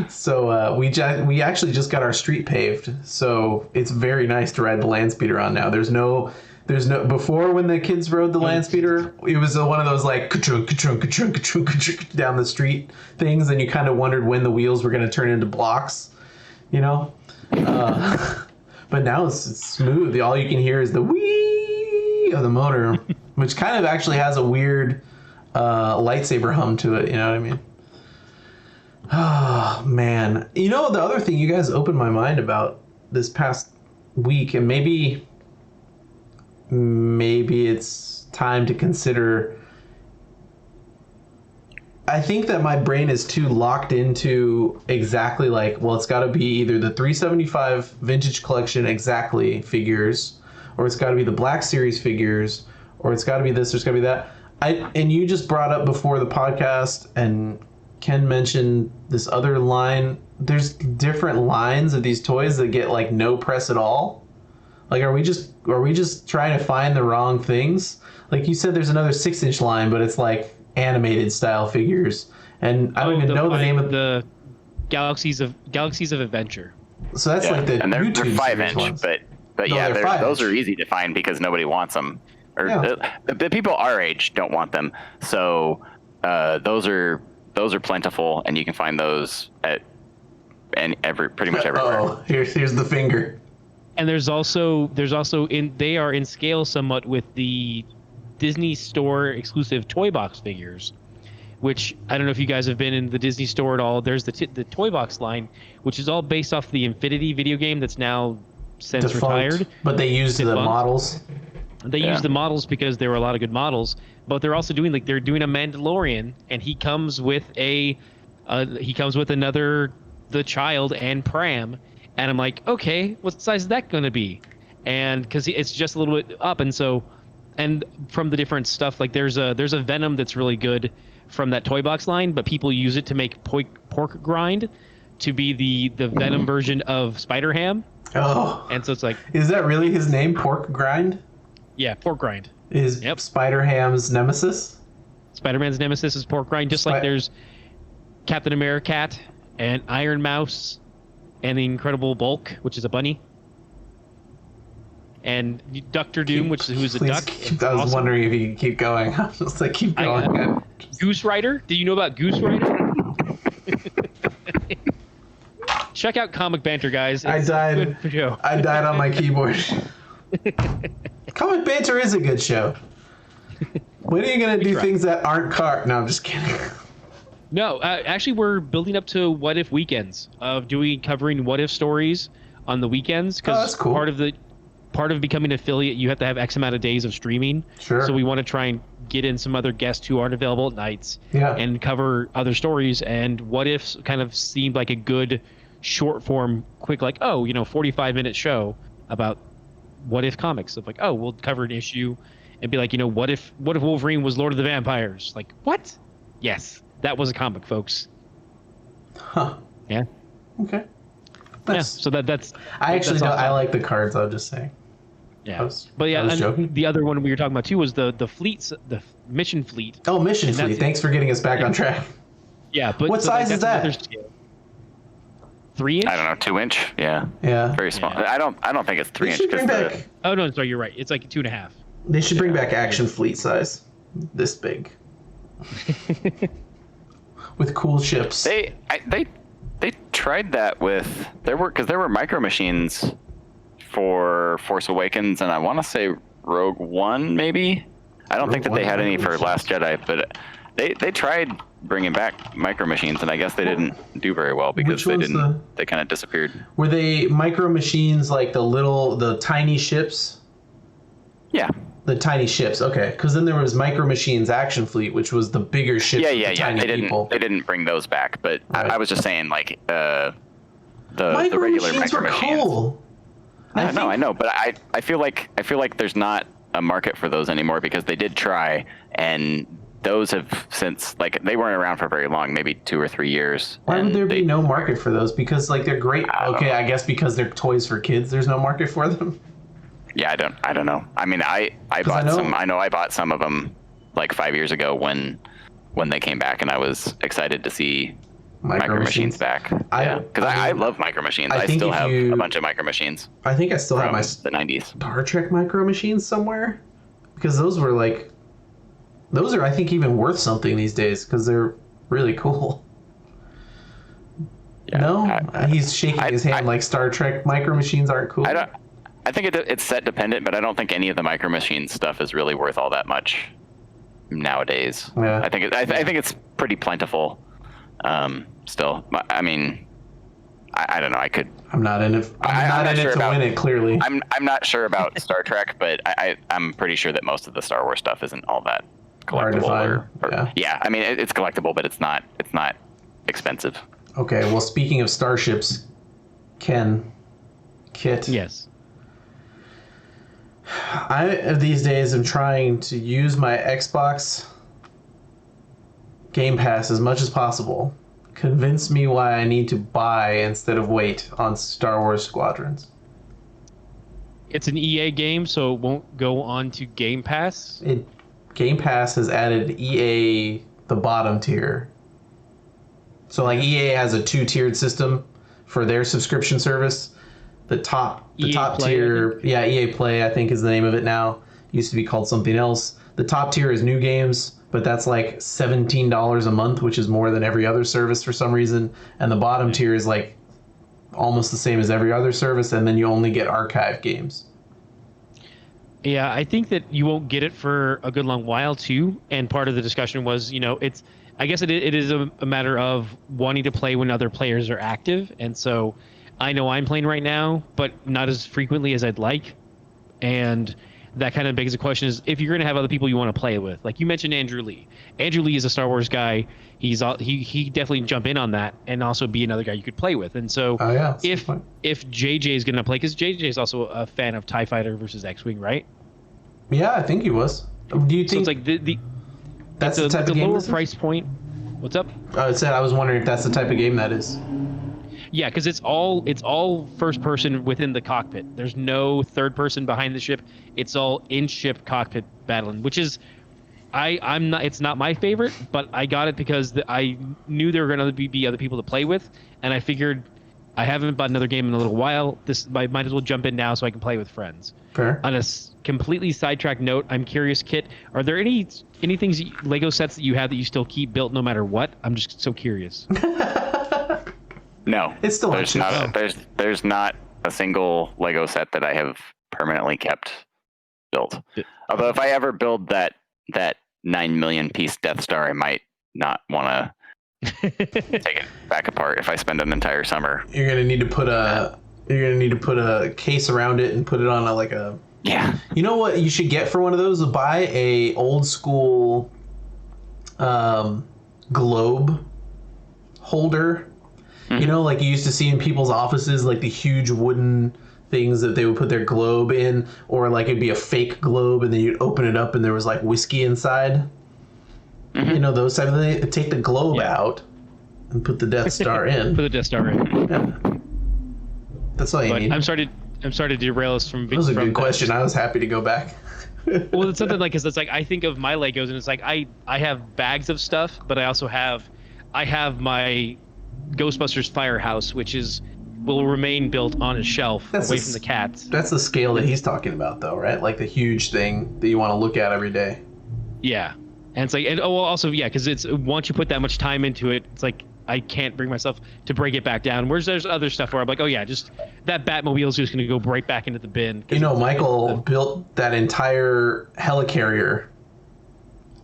So we actually just got our street paved, so it's very nice to ride the land speeder on now. There's no before, when the kids rode the land speeder, it was one of those like ka-chunk, ka-chunk, ka-chunk, ka-chunk, ka-chunk down the street things, and you kind of wondered when the wheels were going to turn into blocks, you know. But now it's smooth. All you can hear is the whee of the motor, which kind of actually has a weird lightsaber hum to it. You know what I mean? Oh man, you know, the other thing you guys opened my mind about this past week, and maybe it's time to consider. I think that my brain is too locked into exactly like, well, it's got to be either the 375 vintage collection exactly figures, or it's got to be the Black Series figures, or it's got to be this, or it's got to be that. And you just brought up before the podcast, and Ken mentioned this other line. There's different lines of these toys that get like no press at all. Like, are we just trying to find the wrong things? Like you said, there's another 6-inch line, but it's like animated style figures, and I don't even know the name of
the Galaxies of Adventure.
So that's like the
and they're
YouTube
5-inch,
ones.
but
No,
yeah, those are easy to find because nobody wants them, or the people our age don't want them. So those are plentiful, and you can find those at pretty much everywhere.
Oh, here's the finger.
And there's also they are in scale somewhat with the Disney Store exclusive toy box figures, which I don't know if you guys have been in the Disney Store at all. There's the toy box line, which is all based off the Infinity video game that's now since
Defunct,
retired.
But they used the models.
They use the models because there were a lot of good models, but they're also doing a Mandalorian, and he comes with the child and Pram, and I'm like, okay, what size is that going to be? And because it's just a little bit up, and so, and from the different stuff, like there's a Venom that's really good from that toy box line, but people use it to make pork grind to be the Venom version of Spider Ham.
Oh,
and so it's like,
is that really his name, Pork Grind?
Yeah, pork grind.
Is Spider Ham's nemesis?
Spider-Man's nemesis is pork grind, just like there's Captain America and Iron Mouse and the Incredible Bulk, which is a bunny, and Doctor Doom, who's a duck.
I was wondering if you could keep going. I was just like, keep going.
Goose Rider. Do you know about Goose Rider? Check out Comic Banter, guys. It's a good show.
I died on my keyboard. Comic Banter is a good show. When are you going to do things that aren't No, I'm just kidding.
No, actually, we're building up to What If weekends of covering What If stories on the weekends.
Oh, that's cool.
Part of becoming an affiliate, you have to have X amount of days of streaming.
Sure.
So we want to try and get in some other guests who aren't available at nights.
Yeah.
And cover other stories. And What If kind of seemed like a good short form, quick, like, 45-minute show about What If comics. Of like, we'll cover an issue and be like, what if Wolverine was Lord of the Vampires? Like, what? Yes, that was a comic, folks.
Huh.
Yeah.
Okay.
Yeah. So that's.
I actually don't. I like the cards. I'll just say.
Yeah. The other one we were talking about too was the fleets, the mission fleet.
Oh, mission fleet. Thanks for getting us back on track.
Yeah, but
what size is that?
3-inch?
I don't know, 2-inch. Yeah.
Yeah.
Very small.
Yeah.
I don't think it's 3-inch.
Oh no, sorry, you're right. It's like 2.5.
They should bring back action fleet size, this big, with cool ships.
They tried that with there were micro machines for Force Awakens, and I want to say Rogue One maybe. I don't think that they had any for Last Jedi, but they tried bringing back micro machines, and I guess they didn't do very well because they kind of disappeared.
Were they micro machines like the tiny ships?
Yeah. The
tiny ships, okay. Because then there was Micro Machines Action Fleet, which was the bigger ships.
Yeah. They didn't bring those back, but right. I was just saying like the regular Micro Machines.
Cool.
I know, but I feel like there's not a market for those anymore because they did try, and those have since they weren't around for very long, maybe 2 or 3 years.
Why would there be no market for those? Because they're great. I guess because they're toys for kids. There's no market for them.
Yeah, I don't know. I mean, I bought some. I know I bought some of them like 5 years ago when they came back, and I was excited to see Micro Machines back. Yeah, because I love Micro Machines. I still have a bunch of Micro Machines.
I think I still have my
the 90s
Star Trek Micro Machines somewhere, because those are I think even worth something these days because they're really cool. Yeah, no, he's shaking his hand like Star Trek Micro Machines aren't cool.
I think it's set dependent, but I don't think any of the Micro Machines stuff is really worth all that much nowadays. Yeah. I think it's pretty plentiful. Still, I mean, I don't know.
I'm not in it. I'm not in it to win it. Clearly,
I'm not sure about Star Trek, but I'm pretty sure that most of the Star Wars stuff isn't all that collectible. Yeah, I mean, it's collectible, but it's not expensive.
Okay. Well, speaking of starships, Kit.
Yes.
I these days am trying to use my Xbox Game Pass as much as possible. Convince me why I need to buy instead of wait on Star Wars Squadrons.
It's an EA game, so it won't go on to Game Pass.
Game Pass has added EA the bottom tier. So like EA has a 2-tiered system for their subscription service. The top tier, EA Play, I think is the name of it now. Used to be called something else. The top tier is new games, but that's like $17 a month, which is more than every other service for some reason. And the bottom tier is like almost the same as every other service, and then you only get archive games.
Yeah, I think that you won't get it for a good long while too. And part of the discussion was, I guess it is a matter of wanting to play when other players are active. And so I know I'm playing right now, but not as frequently as I'd like. And that kind of begs the question is, if you're going to have other people you want to play with, like you mentioned Andrew Lee. Andrew Lee is a Star Wars guy. He definitely jump in on that and also be another guy you could play with. And so if JJ is going to play, because JJ is also a fan of TIE Fighter versus X-Wing, right?
Yeah, I think he was. Do you think
so? It's like
that's the type of game?
Lower price point. What's up?
I was wondering if that's the type of game that is.
Yeah, because it's all first person within the cockpit. There's no third person behind the ship. It's all in ship cockpit battling, which is it's not my favorite, but I got it because I knew there were going to be other people to play with, and I figured I haven't bought another game in a little while. I might as well jump in now so I can play with friends.
Fair.
On a completely sidetracked note, I'm curious, Kit, are there any things Lego sets that you have that you still keep built no matter what? I'm just so curious.
No,
it's still
there's not a single Lego set that I have permanently kept built. Although if I ever build that 9 million piece Death Star, I might not want to take it back apart if I spend an entire summer.
You're gonna need to put a case around it and put it on a.
Yeah.
You know what you should get for one of those? Buy a old school globe holder. Mm-hmm. You know, like you used to see in people's offices, like the huge wooden things that they would put their globe in, or like it'd be a fake globe and then you'd open it up and there was like whiskey inside. Mm-hmm. You know, those type of things. Take the globe out and put the Death Star in.
Put the Death Star in.
Yeah. That's all you need.
I'm sorry to derail us from.
That was a good question. I was happy to go back.
Well, it's something like it's like I think of my Legos and it's like I have bags of stuff, but I also have my Ghostbusters Firehouse, which will remain built on a shelf away from the cats.
That's the scale that he's talking about, though, right? Like the huge thing that you want to look at every day.
Yeah, and it's like, also because it's once you put that much time into it, it's like I can't bring myself to break it back down. Whereas there's other stuff where I'm like, just that Batmobile is just going to go right back into the bin.
You know, Michael built that entire helicarrier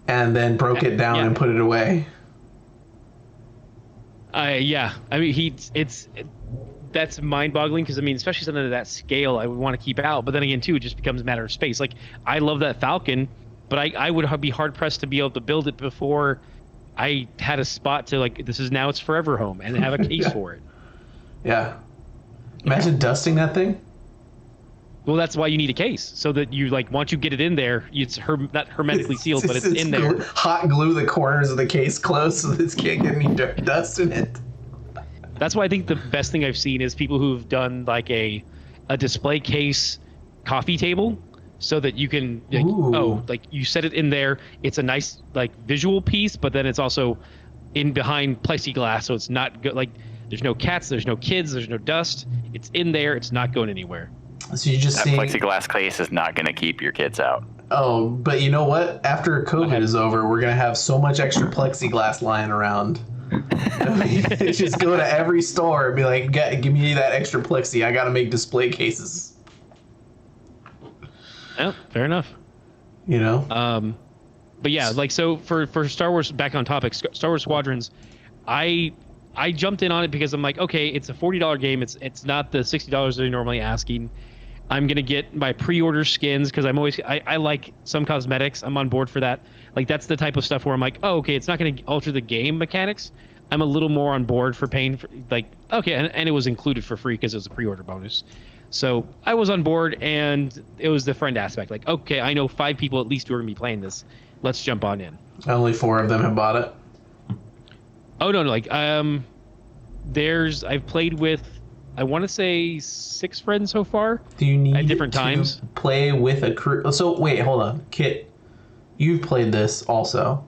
and then broke it down and put it away.
I mean, that's mind-boggling because I mean, especially something of that scale, I would want to keep out. But then again, too, it just becomes a matter of space. Like I love that Falcon, but I would be hard pressed to be able to build it before I had a spot to it's its forever home and have a case for it.
Yeah. Imagine dusting that thing.
Well, that's why you need a case, so that you once you get it in there, it's not hermetically sealed, but it's in there.
Hot glue the corners of the case closed so this can't get any dust in it.
That's why I think the best thing I've seen is people who've done a display case coffee table, so that you can you set it in there. It's a nice visual piece, but then it's also in behind plexiglass, so it's not good. Like there's no cats, there's no kids, there's no dust. It's in there. It's not going anywhere.
So you just
that
see
plexiglass case is not going to keep your kids out.
Oh, but you know what? After COVID is over, we're gonna have so much extra plexiglass lying around. Just go to every store and be like, "Give me that extra plexi. I gotta make display cases."
Yeah, fair enough.
You know.
But yeah, like so for Star Wars, back on topic, Star Wars Squadrons, I jumped in on it because I'm like, okay, it's a $40 game. It's not the $60 they're normally asking. I'm gonna get my pre-order skins because I like some cosmetics. I'm on board for that. Like that's the type of stuff where I'm like, oh, okay, it's not gonna alter the game mechanics. I'm a little more on board for paying for like, okay, and it was included for free because it was a pre-order bonus. So I was on board, and it was the friend aspect. Like, okay, I know 5 people at least who are gonna be playing this. Let's jump on in.
Only 4 of them have bought it.
Oh no, like I've played with, I want to say 6 friends so far.
Do you need
at different
to
times
play with a crew? So wait, hold on, Kit. You've played this also.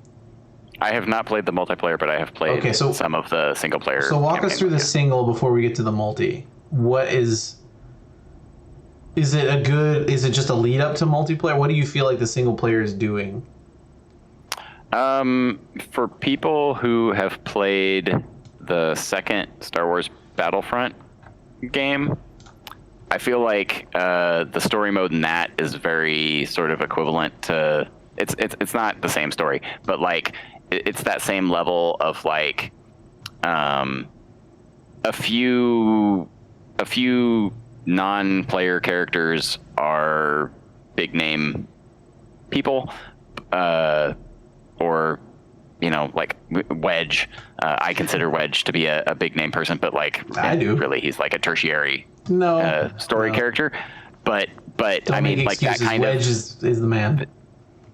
I have not played the multiplayer, but I have played some of the single player.
So walk us through the single before we get to the multi. What is it just a lead up to multiplayer? What do you feel like the single player is doing?
For people who have played the second Star Wars Battlefront game, I feel like the story mode in that is very sort of equivalent to it's not the same story, but like it's that same level of like a few non-player characters are big name people, or like Wedge. I consider Wedge to be a big name person, but like
I do.
Really, he's like a tertiary story
No.
character. But
Don't
I mean,
make
like that
excuses.
kind
Wedge
of
is the man.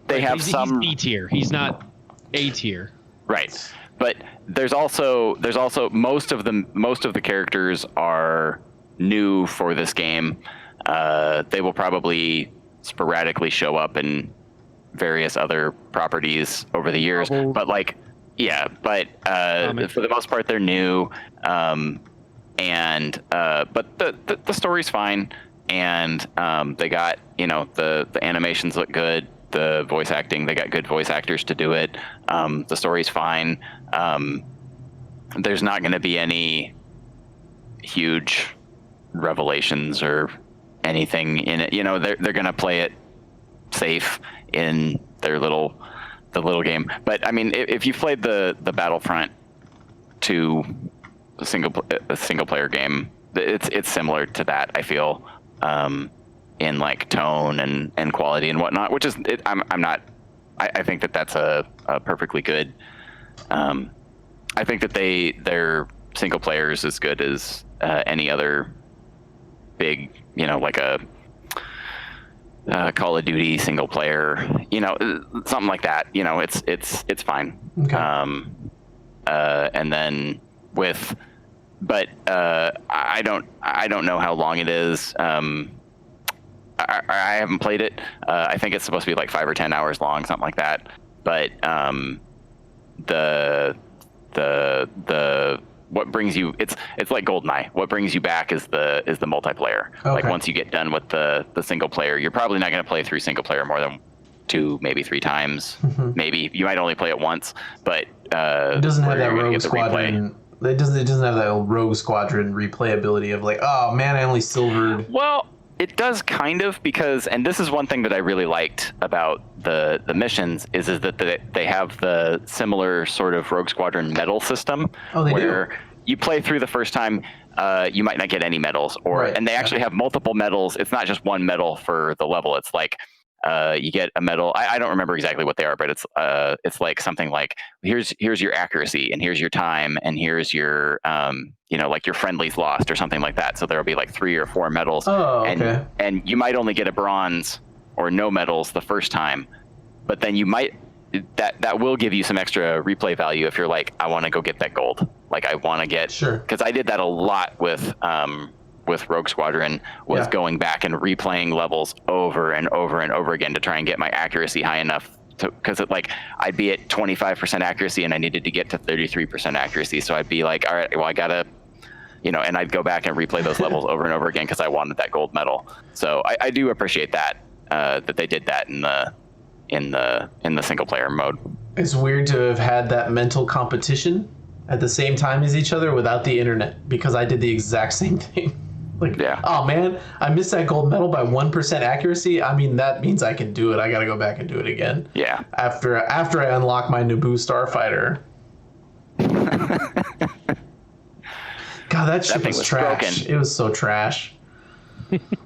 they have some
he's B tier. He's not A tier.
right. But there's also most of the characters are new for this game. They will probably sporadically show up in various other properties over the years, but like for the most part they're new, and but the story's fine, and they got the animations look good, the voice acting, they got good voice actors to do it, the story's fine. There's not going to be any huge revelations or anything in it. They're going to play it safe in the little game. But I mean, if you've played the Battlefront 2 single player game, it's similar to that, I feel, in like tone and quality and whatnot, which is I think that's a perfectly good. I think that their single player is as good as any other big, like a Call of Duty single player, something like that. It's fine.
Okay.
And then but I don't know how long it is. I haven't played it. I think it's supposed to be like 5 or 10 hours long, something like that. But the what brings you, it's like GoldenEye. What brings you back is the multiplayer.
Okay.
Like once you get done with the single player, you're probably not going to play through single player more than 2, maybe 3 times. Maybe you might only play it once, but
it doesn't have that Rogue Squadron. It doesn't have that Rogue Squadron replayability of like, oh man, I only silvered.
Well, it does kind of, because, and this is one thing that I really liked about the missions is that they have the similar sort of Rogue Squadron medal system.
Oh, they
where
do?
You play through the first time, you might not get any medals,
Right.
And they actually have multiple medals. It's not just one medal for the level. It's like you get a medal. I don't remember exactly what they are, but it's like something like here's your accuracy, and here's your time, and here's your like your friendly's lost or something like that. So there'll be like 3 or 4 medals.
Oh, okay.
And you might only get a bronze or no medals the first time, but then you might that will give you some extra replay value if you're like, I want to go get that gold. Like I want to get,
sure,
because I did that a lot with Rogue Squadron, going back and replaying levels over and over and over again to try and get my accuracy high enough because I'd be at 25% accuracy and I needed to get to 33% accuracy. So I'd be like, all right, well, I gotta, and I'd go back and replay those levels over and over again because I wanted that gold medal. So I do appreciate that they did that in the single player mode.
It's weird to have had that mental competition at the same time as each other without the internet, because I did the exact same thing. Oh man, I missed that gold medal by 1% accuracy. I mean, that means I can do it. I got to go back and do it again.
Yeah.
After I unlock my Naboo starfighter. God, that ship was trash. Broken. It was so trash.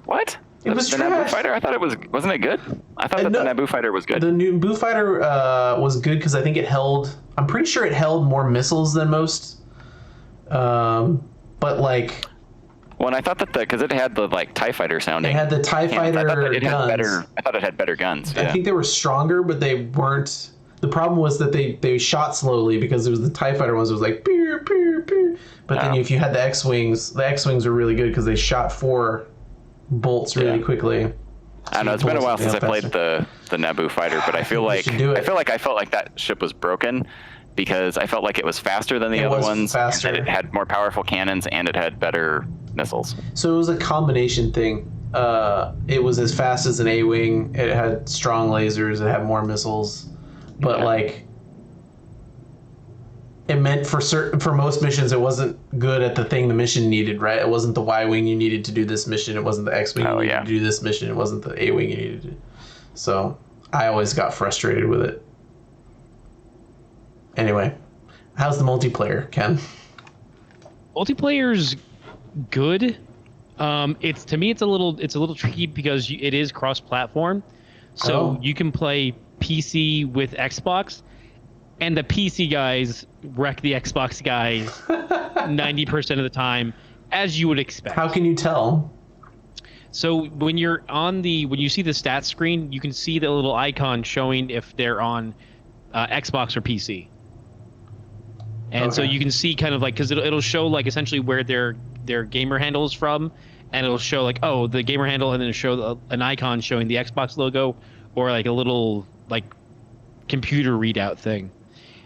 What?
It was
the
trash.
Naboo fighter? I thought it wasn't it good? I thought the Naboo fighter was good.
The Naboo fighter was good because I think I'm pretty sure it held more missiles than most. But
Well, and I thought that because it had the TIE fighter sounding.
It had the TIE fighter guns.
I thought it had better guns.
I think they were stronger, but they weren't. The problem was that they shot slowly because there was the TIE fighter ones. It was like pew, pew, pew. But then if you had the X-wings were really good because they shot 4 bolts really quickly.
I don't know. It's been a while since I played the Naboo fighter, but I felt like that ship was broken because I felt like it was faster than the other ones.
Faster.
And it had more powerful cannons and it had better missiles.
So it was a combination thing. It was as fast as an A-wing. It had strong lasers. It had more missiles, but it meant for most missions, it wasn't good at the thing the mission needed. Right? It wasn't the Y-wing you needed to do this mission. It wasn't the X-wing you needed to do this mission. It wasn't the A-wing you needed to do. So I always got frustrated with it. Anyway, how's the multiplayer, Ken?
Multiplayer's good. It's a little tricky because it is cross-platform, so you can play PC with Xbox, and the PC guys wreck the Xbox guys 90% of the time, as you would expect.
How can you tell?
So when you see the stats screen, you can see the little icon showing if they're on Xbox or PC. And so you can see kind of because it'll show essentially where their gamer handle is from, and it'll show the gamer handle, and then it'll show an icon showing the Xbox logo or a little computer readout thing.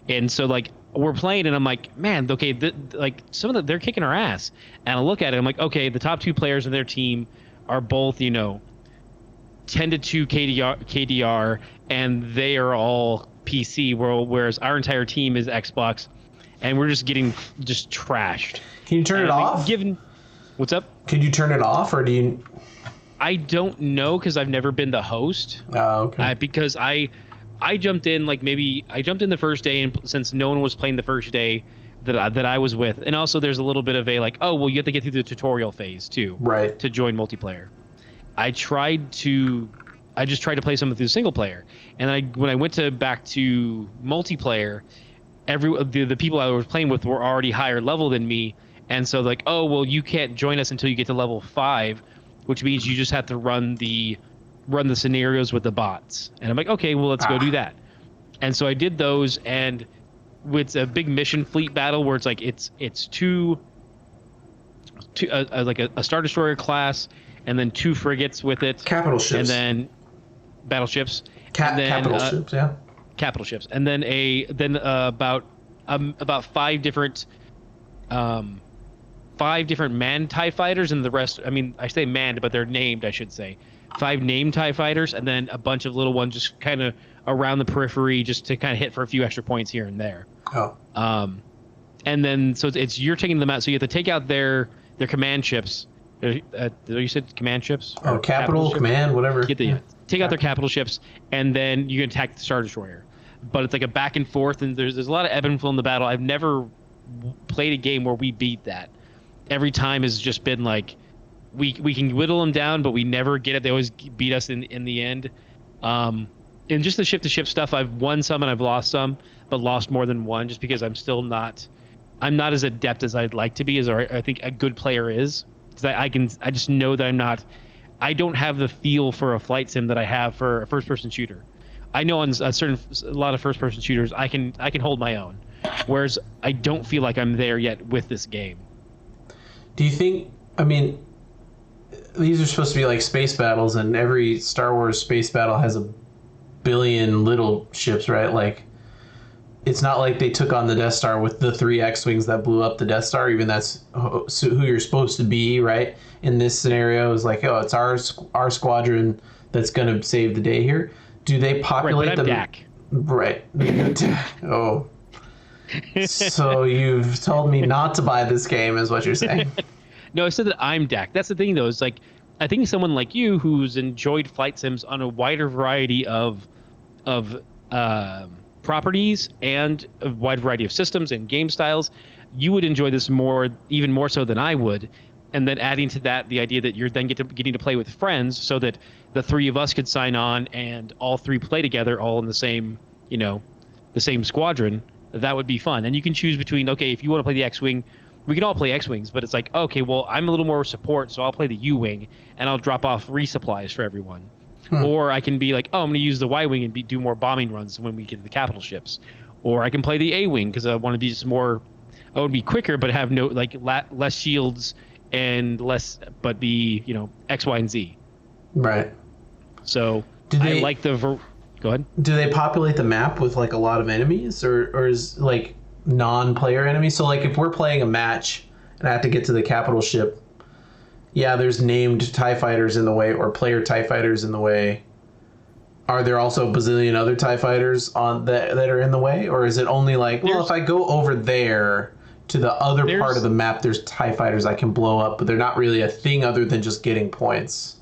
And so we're playing, and I'm like, man, okay, they're kicking our ass. And I look at it, I'm like, okay, the top 2 players in their team are both 10-2 KDR, and they are all PC, whereas our entire team is Xbox. And we're just getting trashed.
Can you turn it off?
What's up?
Could you turn it off, or do you?
I don't because I've never been the host.
Oh, okay.
Because I jumped in I jumped in the first day, and since no one was playing the first day that I was with, and also there's a little bit of a you have to get through the tutorial phase too,
right,
to join multiplayer. I just tried to play some through single player, and when I went back to multiplayer. The people I was playing with were already higher level than me, and so you can't join us until you get to level 5, which means you just have to run the scenarios with the bots. And I'm like, okay, well, let's go do that. And so I did those, and with a big mission fleet battle where it's a Star Destroyer class, and then 2 frigates with it,
capital ships,
and then battleships,
capital ships, yeah.
Capital ships, and then about 5 different manned TIE fighters, and the rest. I mean, I say manned, but they're named. I should say 5 named TIE fighters, and then a bunch of little ones just kind of around the periphery, just to kind of hit for a few extra points here and there.
Oh.
And then so you're taking them out, so you have to take out their command ships. You said command ships?
Oh, capital command, whatever.
Take out their capital ships, and then you can attack the Star Destroyer. But it's a back and forth, and there's a lot of ebb and flow in the battle. I've never played a game where we beat that. Every time has just been we can whittle them down, but we never get it. They always beat us in the end. And just the ship-to-ship stuff, I've won some and I've lost some, but lost more than one just because I'm not as adept as I'd like to be, as I think a good player is. Because I just know that I don't have the feel for a flight sim that I have for a first-person shooter. I know on a lot of first-person shooters, I can hold my own, whereas I don't feel like I'm there yet with this game.
Do you think? I mean, these are supposed to be space battles, and every Star Wars space battle has a billion little ships, right? Like, it's not like they took on the Death Star with the 3 X-Wings that blew up the Death Star, even that's who you're supposed to be, right? In this scenario, is like, oh, it's our squadron that's going to save the day here. Do they populate them?
Dak.
Right. Oh. So you've told me not to buy this game, is what you're saying.
No, I said that I'm Dak. That's the thing, though. It's like, I think someone like you who's enjoyed flight sims on a wider variety of properties and a wide variety of systems and game styles, you would enjoy this even more so than I would. And then adding to that the idea that you're then getting to play with friends, so that the 3 of us could sign on and all 3 play together, all in the same, the same squadron. That would be fun. And you can choose between, okay, if you want to play the X-Wing, we can all play X-Wings, but it's like, okay, well, I'm a little more support, so I'll play the U-Wing, and I'll drop off resupplies for everyone. Or I can be like, oh, I'm going to use the Y-Wing and do more bombing runs when we get to the capital ships. Or I can play the A-Wing because I want to be just more, I would be quicker, but have no, like, less shields and less, but be, X, Y, and Z.
Right.
So I like the... Go ahead.
Do they populate the map with, like, a lot of enemies, or is, like, non-player enemies? So, like, if we're playing a match and I have to get to the capital ship, yeah, there's named TIE fighters in the way, or player TIE fighters in the way. Are there also a bazillion other TIE fighters that are in the way? Or is it only like, well, if I go over there to the other part of the map, there's TIE fighters I can blow up, but they're not really a thing other than just getting points?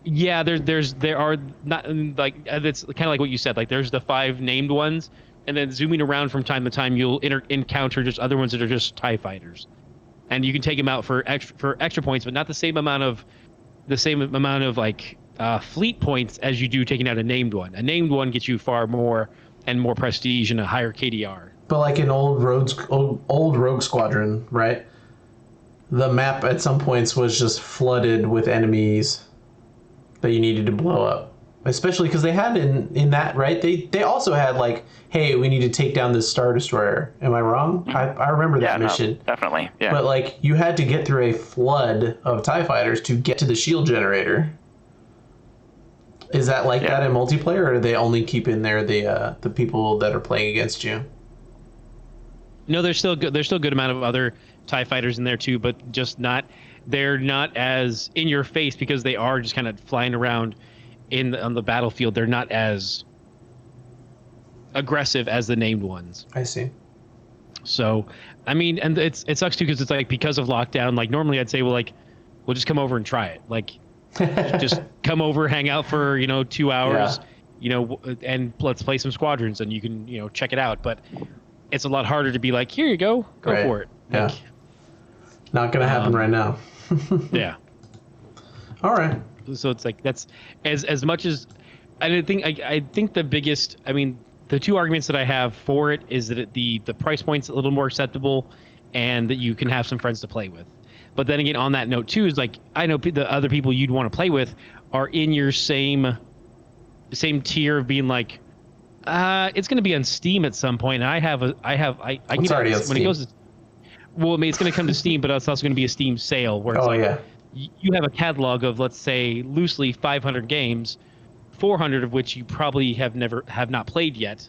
Yeah, there are not, like, it's kind of like what you said. Like, there's the 5 named ones, and then zooming around from time to time, you'll encounter just other ones that are just TIE fighters, and you can take them out for extra points, but not the same amount of like fleet points as you do taking out a named one. A named one gets you far more and more prestige and a higher KDR. But
like an old Rogue Squadron, right? The map at some points was just flooded with enemies that you needed to blow up. Especially because they had in that, right? They also had like, hey, we need to take down this Star Destroyer. Am I wrong? I remember that mission.
No, definitely, yeah.
But like, you had to get through a flood of TIE fighters to get to the shield generator. Is that like that in multiplayer, or do they only keep in there the people that are playing against you?
No, there's still good amount of other TIE fighters in there too, but just not. They're not as in your face because they are just kind of flying around on the battlefield. They're not as aggressive as the named ones.
I see.
So, I mean, and it sucks too because it's like, because of lockdown. Like, normally I'd say, well, just come over and try it. Like, just come over, hang out for 2 hours, and let's play some Squadrons, and you can check it out. But it's a lot harder to be like, here you go for it.
Yeah.
Like,
not gonna happen right now.
Yeah.
All right.
So it's like, that's as much as I think the biggest, I mean, the 2 arguments that I have for it is that the price point's a little more acceptable, and that you can have some friends to play with. But then again, on that note too, is like, I know the other people you'd want to play with are in your same tier of being like, it's going to be on Steam at some point. And I can
already on Steam.
When it goes, well, I mean, it's going to come to Steam, but it's also going to be a Steam sale where it's you have a catalog of, let's say, loosely 500 games, 400 of which you probably have not played yet,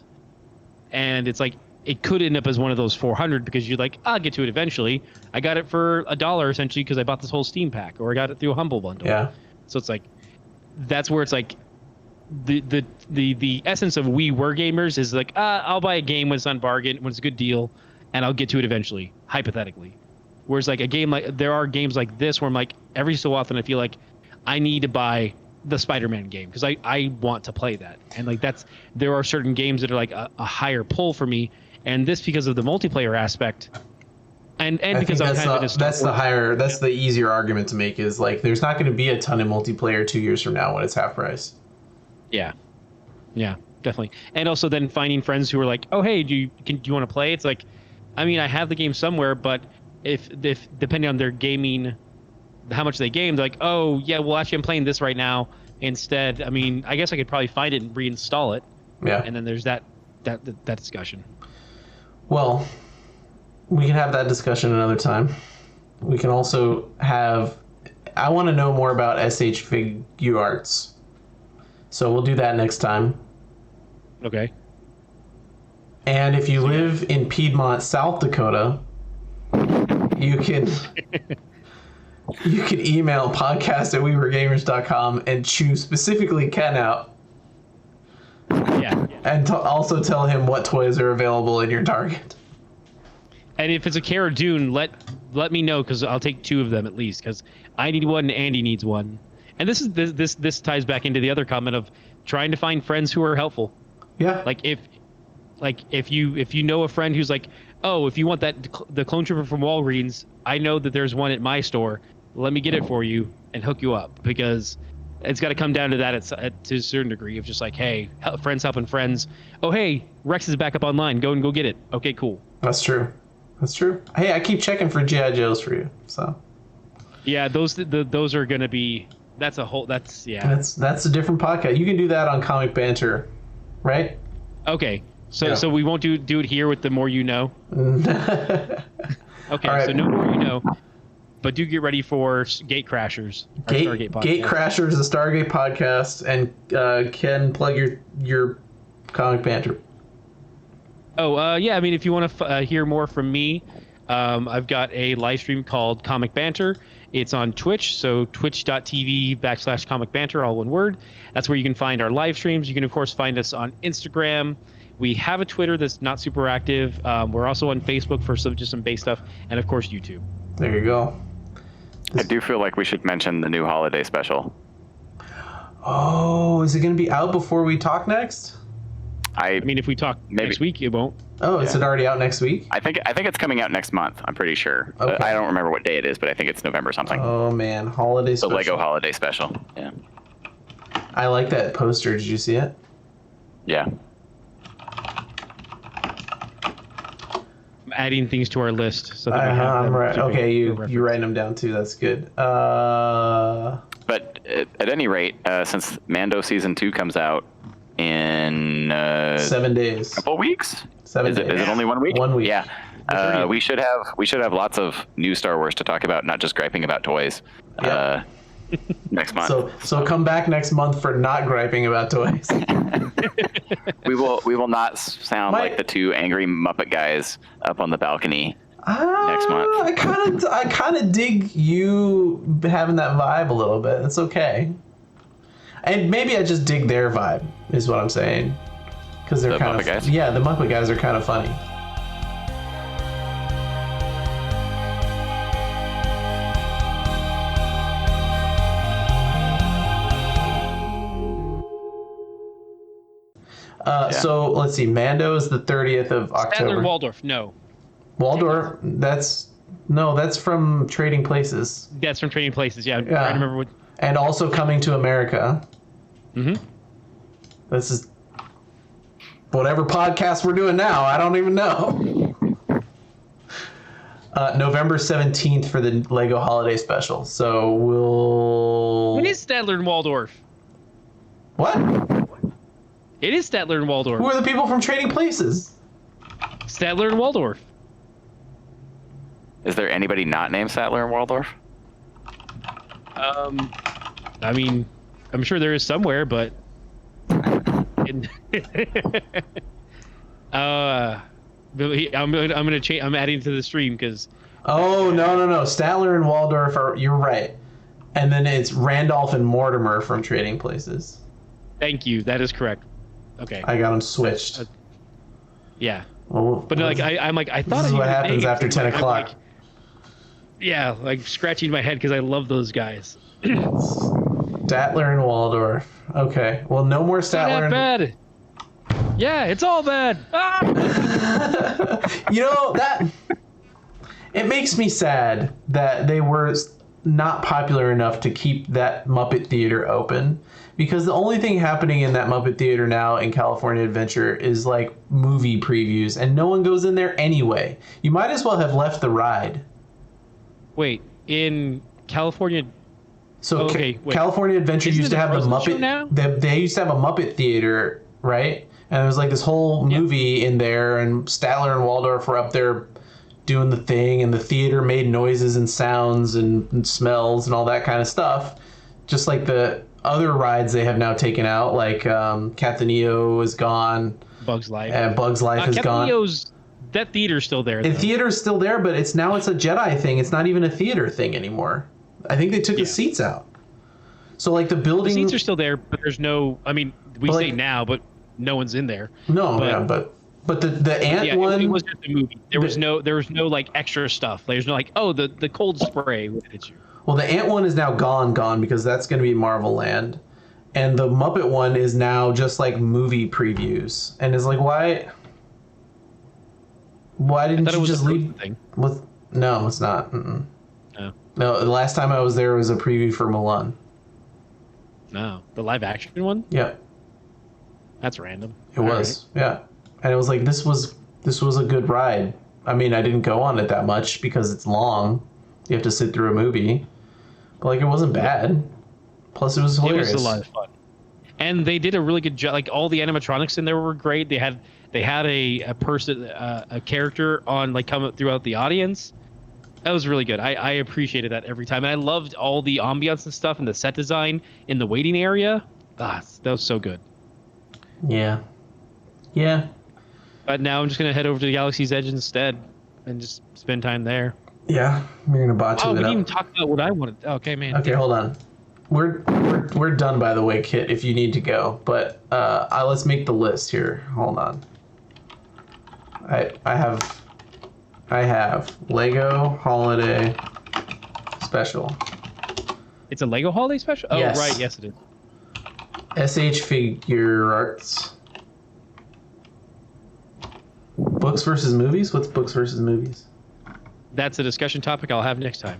and it's like, it could end up as one of those 400 because you're like, I'll get to it eventually. I got it for $1 essentially because I bought this whole Steam pack, or I got it through a Humble Bundle.
Yeah.
So it's like, that's where it's like, the essence of we were gamers is like, I'll buy a game when it's on bargain, when it's a good deal, and I'll get to it eventually, hypothetically. Whereas like a game like, there are games like this where I'm like, every so often I feel like I need to buy the Spider-Man game because I want to play that. And like, there are certain games that are like a higher pull for me. And this because of the multiplayer aspect, and because I'm kind of
that's the easier argument to make, is like, there's not going to be a ton of multiplayer 2 years from now when it's half price. Yeah,
definitely. And also then finding friends who are like, oh hey, do you want to play? It's like, I mean, I have the game somewhere, but if depending on their gaming, how much they game, they're like, oh yeah, well actually I'm playing this right now instead. I mean, I guess I could probably find it and reinstall it.
Yeah.
And then there's that discussion.
Well, we can have that discussion another time. We can also have, I want to know more about SH Figuarts. So we'll do that next time.
Okay.
And if you live in Piedmont, South Dakota, you can email podcast@weweregamers.com and choose specifically Ken out.
Yeah.
And also tell him what toys are available in your Target.
And if it's a Cara Dune, let me know, because I'll take 2 of them at least, because I need one and Andy needs one. And this ties back into the other comment of trying to find friends who are helpful.
Yeah.
Like if you know a friend who's like, oh, if you want the clone trooper from Walgreens, I know that there's one at my store. Let me get it for you and hook you up, because it's got to come down to that to a certain degree of just like, hey, friends helping friends. Oh, hey, Rex is back up online. Go get it. Okay, cool.
That's true. Hey, I keep checking for G.I. Joes for you. So.
Yeah, those are gonna be. That's a
That's a different podcast. You can do that on Comic Banter, right?
Okay. So we won't do it here with the more you know. Okay, right. So no more you know. But do get ready for Gatecrashers. Stargate podcast.
Gatecrasher is a Stargate podcast, and Ken, plug your Comic Banter.
Oh, yeah. I mean, if you want to hear more from me, I've got a live stream called Comic Banter. It's on Twitch, so twitch.tv/Comic Banter, all one word. That's where you can find our live streams. You can, of course, find us on Instagram. We have a Twitter that's not super active. We're also on Facebook for just some base stuff, and, of course, YouTube.
There you go.
I do feel like we should mention the new holiday special.
Oh, is it going to be out before we talk next?
I mean, if we talk next week, it won't.
Oh, is it already out next week?
I think it's coming out next month. I'm pretty sure.
Okay.
I don't remember what day it is, but I think it's November something.
Oh man, holiday special.
The Lego holiday special. Yeah.
I like that poster. Did you see it?
Yeah.
I'm adding things to our list so that we have them.
Right. Okay, you're writing them down too. That's good.
But at any rate, since Mando season 2 comes out in
7 days,
couple weeks.
7 days.
Is it only 1 week?
1 week.
Yeah. We should have lots of new Star Wars to talk about, not just griping about toys.
Yeah.
Next month.
So come back next month for not griping about toys.
We will not sound like the 2 angry Muppet guys up on the balcony next month.
I kind of dig you having that vibe a little bit. It's okay. And maybe I just dig their vibe, is what I'm saying. Because they're kind of
guys?
Yeah, the Muppet guys are kind of funny. So let's see. Mando is the 30th of October.
Statler and Waldorf, no.
Waldorf, that's from Trading Places.
That's from Trading Places, yeah. I'm trying to remember what.
And also Coming to America.
Mm-hmm.
This is whatever podcast we're doing now. I don't even know. November 17th for the Lego Holiday Special. So we'll...
When is Statler and Waldorf?
What?
It is Statler and Waldorf.
Who are the people from Trading Places?
Statler and Waldorf.
Is there anybody not named Statler and Waldorf?
I mean, I'm sure there is somewhere, but... I'm gonna change. I'm adding to the stream because.
Oh no! Statler and Waldorf are. You're right. And then it's Randolph and Mortimer from Trading Places.
Thank you. That is correct. Okay.
I got them switched.
Yeah.
Well,
but no, I'm like I thought.
This is what happens after 10 o'clock.
Like scratching my head because I love those guys.
Statler and Waldorf. Okay. Well, no more Statler.
It's not bad. Yeah, it's all bad. Ah!
You know, that it makes me sad that they were not popular enough to keep that Muppet Theater open, because the only thing happening in that Muppet Theater now in California Adventure is like movie previews, and no one goes in there anyway. You might as well have left the ride.
Wait, in California.
So California Adventure used to have the Muppet. They used to have a Muppet Theater, right? And there was like this whole movie in there, and Statler and Waldorf were up there doing the thing, and the theater made noises and sounds and smells and all that kind of stuff. Just like the other rides they have now taken out, like Captain EO is gone.
Bugs Life.
Bugs Life is
Captain
gone.
EO's, that theater's still there.
The theater's still there, but it's a Jedi thing. It's not even a theater thing anymore. I think they took the seats out. So like the building,
the seats are still there, but there's no. I mean, we say now, but no one's in there.
No, but the ant one.
It was just a movie. There was no like extra stuff. There's no like, oh, the cold spray would hit you.
Well, the ant one is now gone because that's going to be Marvel Land, and the Muppet one is now just like movie previews, and it's like why didn't you just leave? No, it's not. Mm-mm.
No.
No, the last time I was there was a preview for Mulan.
No, the live action one.
Yeah.
That's random.
It was, yeah, and it was like this was a good ride. I mean, I didn't go on it that much because it's long. You have to sit through a movie, but like it wasn't bad. Plus, it was hilarious.
It was a lot of fun, and they did a really good job. Like all the animatronics in there were great. They had a person, a character on like come up throughout the audience. That was really good. I appreciated that every time, and I loved all the ambiance and stuff and the set design in the waiting area. That was so good.
Yeah.
But now I'm just gonna head over to the Galaxy's Edge instead, and just spend time there.
Yeah, we're gonna botch it up.
We didn't even talk about what I wanted. Okay, man.
Okay, hold on. We're done, by the way, Kit. If you need to go, but let's make the list here. Hold on. I have Lego Holiday Special.
It's a Lego Holiday Special? Oh,
yes.
Right. Yes, it is.
SH Figure Arts. Books versus movies? What's books versus movies?
That's a discussion topic I'll have next time.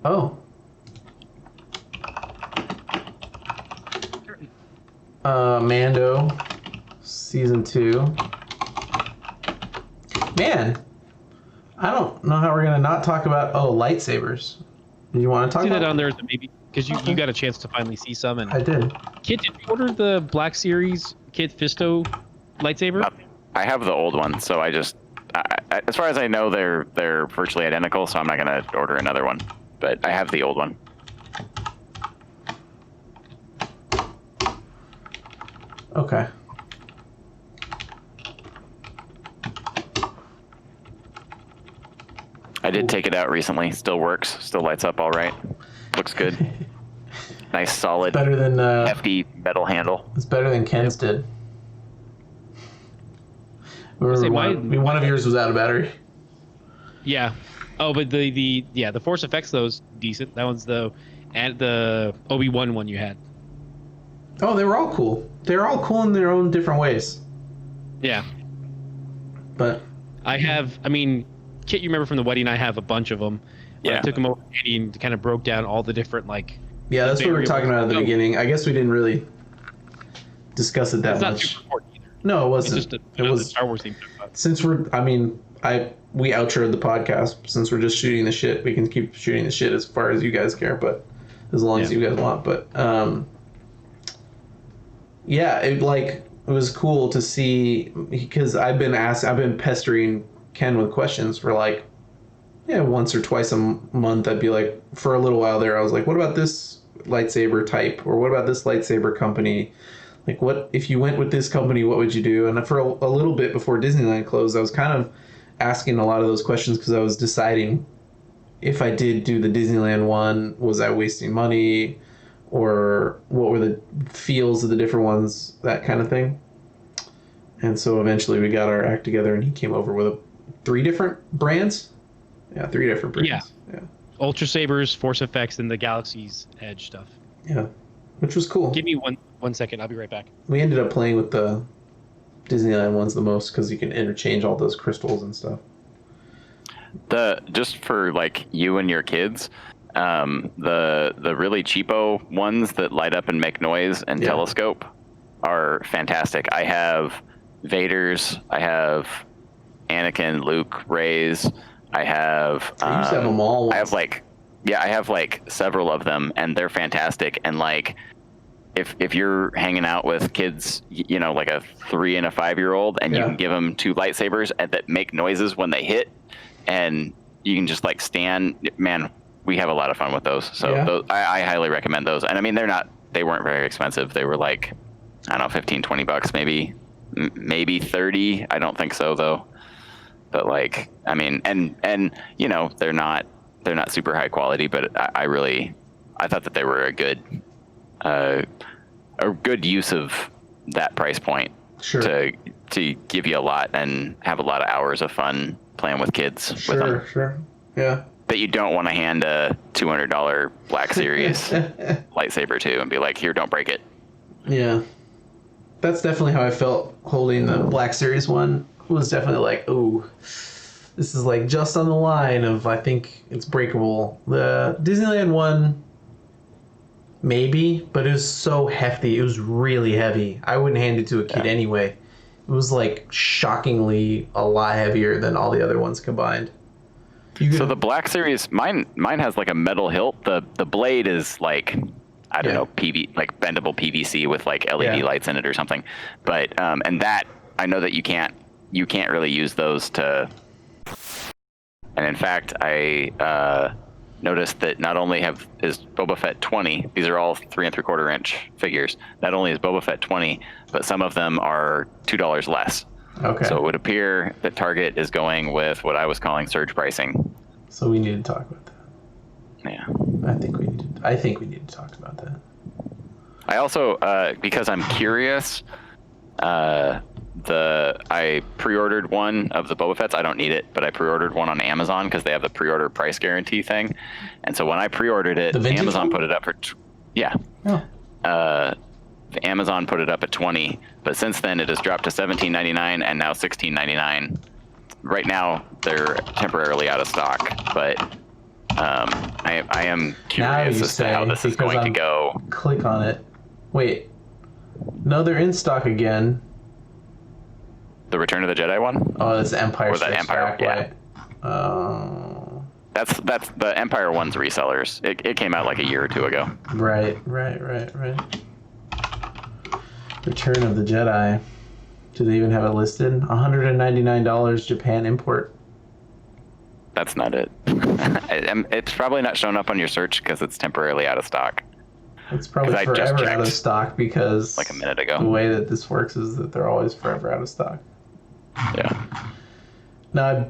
Oh. Mando, Season 2. Man, I don't know how we're going to not talk about, lightsabers. Do you want to talk about
that on there as a maybe? Because you got a chance to finally see some. And
I did.
Kit, did you order the Black Series Kit Fisto lightsaber?
I have the old one, so as far as I know, they're virtually identical, so I'm not going to order another one. But I have the old one.
Okay.
I did take it out recently. Still works. Still lights up all right. Looks good. Nice, solid,
better than
hefty metal handle.
It's better than Ken's did. One of yours was out of battery.
Yeah. Oh, but the Force Effects those decent. That one's the Obi-Wan one you had.
Oh, they were all cool. They're all cool in their own different ways.
Yeah.
But
Kit, you remember from the wedding, I have a bunch of them.
Yeah.
I took them over and kind of broke down all the different
Yeah, that's what we were talking about at the beginning. I guess we didn't really discuss it that much.
It's not super important either.
No, it wasn't.
It's just it was Star Wars theme.
Since we outroed the podcast. Since we're just shooting the shit, we can keep shooting the shit as far as you guys care, but as long as you guys want. But it was cool to see, because I've been pestering Ken with questions for once or twice a month. I'd be like, for a little while there, I was like, what about this lightsaber type, or what about this lightsaber company? Like, what if you went with this company, what would you do? And for a little bit before Disneyland closed, I was kind of asking a lot of those questions because I was deciding if I did do the Disneyland one, was I wasting money, or what were the feels of the different ones, that kind of thing. And so eventually we got our act together, and he came over with 3 different brands. Yeah, 3 different brands. Yeah.
Ultra Sabers, Force Effects, and the Galaxy's Edge stuff.
Yeah, which was cool.
Give me one second. I'll be right back.
We ended up playing with the Disneyland ones the most because you can interchange all those crystals and stuff.
Just for you and your kids, the really cheapo ones that light up and make noise and telescope are fantastic. I have Vader's, I have Anakin, Luke, Rey's, I have
I used to have them all once.
I have several of them, and they're fantastic. And if you're hanging out with kids, like a 3 and a 5-year-old, and you can give them 2 lightsabers that make noises when they hit, and you can just stand, man, we have a lot of fun with those. So those, I highly recommend those. And they're not they weren't very expensive. They were like, I don't know, 15, 20 bucks, maybe 30. I don't think so though. But like, I mean, and you know, they're not super high quality, but I thought that they were a good use of that price point.
Sure.
To give you a lot and have a lot of hours of fun playing with kids with them.
Sure. Yeah.
That you don't want to hand a $200 Black Series lightsaber to and be like, here, don't break it.
Yeah. That's definitely how I felt holding the Black Series one. It was definitely like, ooh, this is like just on the line of, I think it's breakable. The Disneyland one, maybe, but it was so hefty. It was really heavy. I wouldn't hand it to a kid anyway. It was like shockingly a lot heavier than all the other ones combined.
So the Black Series, mine has like a metal hilt. The blade is like, I don't know, like bendable PVC with like LED lights in it or something. But and that, I know that you can't really use those to. And in fact, I noticed that not only is Boba Fett 20, these are all 3 3/4 inch figures. Not only is Boba Fett 20, but some of them are $2 less.
Okay.
So it would appear that Target is going with what I was calling surge pricing.
So we need to talk about that.
Yeah.
I think we need to talk about that.
I also, because I'm curious, I pre-ordered one of the Boba Fetts. I don't need it, but I pre-ordered one on Amazon because they have the pre-order price guarantee thing. And so when I pre-ordered it, Amazon put it up for, Amazon put it up at 20, but since then it has dropped to $17.99 and now $16.99. Right now they're temporarily out of stock, but I am curious as to how this is going to go.
Click on it. Wait, no, they're in stock again.
The Return of the Jedi one?
Oh, that's Empire.
Or the Empire,
Back,
yeah. That's the Empire one's resellers. It came out like a year or two ago.
Right. Return of the Jedi. Do they even have it listed? $199 Japan import.
That's not it. It's probably not showing up on your search because it's temporarily out of stock.
It's probably forever out of stock because
like a minute ago.
The way that this works is that they're always forever out of stock.
Yeah.
No,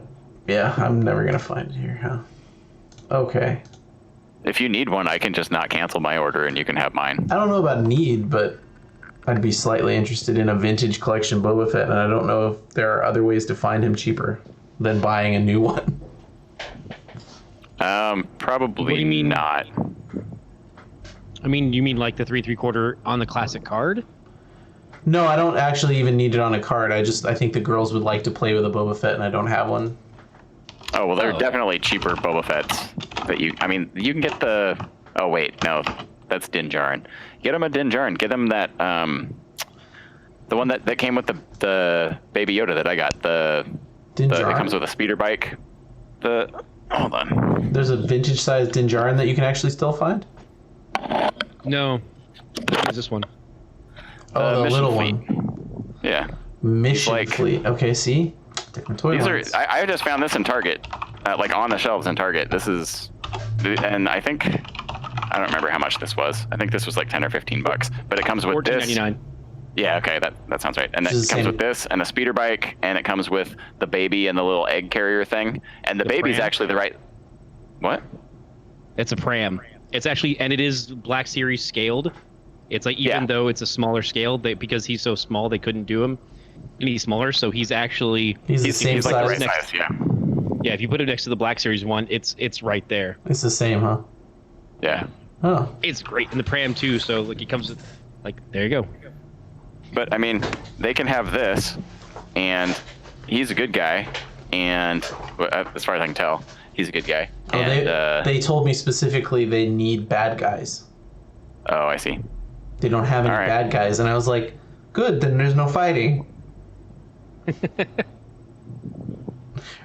I'm never going to find it here, huh? Okay.
If you need one, I can just not cancel my order and you can have mine.
I don't know about need, but I'd be slightly interested in a vintage collection Boba Fett, and I don't know if there are other ways to find him cheaper than buying a new one.
Probably not.
I mean, you mean like the 3 3/4 on the classic card?
No, I don't actually even need it on a card. I think the girls would like to play with a Boba Fett, and I don't have one.
Oh, well, they're definitely cheaper Boba Fetts. But you can get the... Oh, wait, no, that's Din Djarin. Get him a Din Djarin. Get him that, the one that came with the Baby Yoda that I got. It comes with a speeder bike. Hold on.
There's a vintage-sized Din Djarin that you can actually still find?
No. It's this one.
Oh, the little
fleet.
one.
Yeah.
Mission fleet. Okay, see? Different toy lines.
I just found this in Target, like on the shelves in Target. This is, and I don't remember how much this was. I think this was like 10 or 15 bucks. But it comes with this.
$14.99.
Yeah, okay, that sounds right. And it comes with this and a speeder bike, and it comes with the baby and the little egg carrier thing. And the baby's
pram?
actually the right. What?
It's a pram. It's actually, and it is Black Series scaled. It's like, even though it's a smaller scale, because he's so small, they couldn't do him any smaller. So he's actually
he's the same size.
Like the right size.
Yeah, if you put it next to the Black Series one, it's right there.
It's the same, huh?
Yeah.
Oh.
It's great, and the pram too. So like, it comes with, like, there you go.
But I mean, they can have this, and he's a good guy, and as far as I can tell, he's a good guy.
Oh,
and,
they told me specifically they need bad guys.
Oh, I see.
They don't have any bad guys, and I was like, good, then there's no fighting.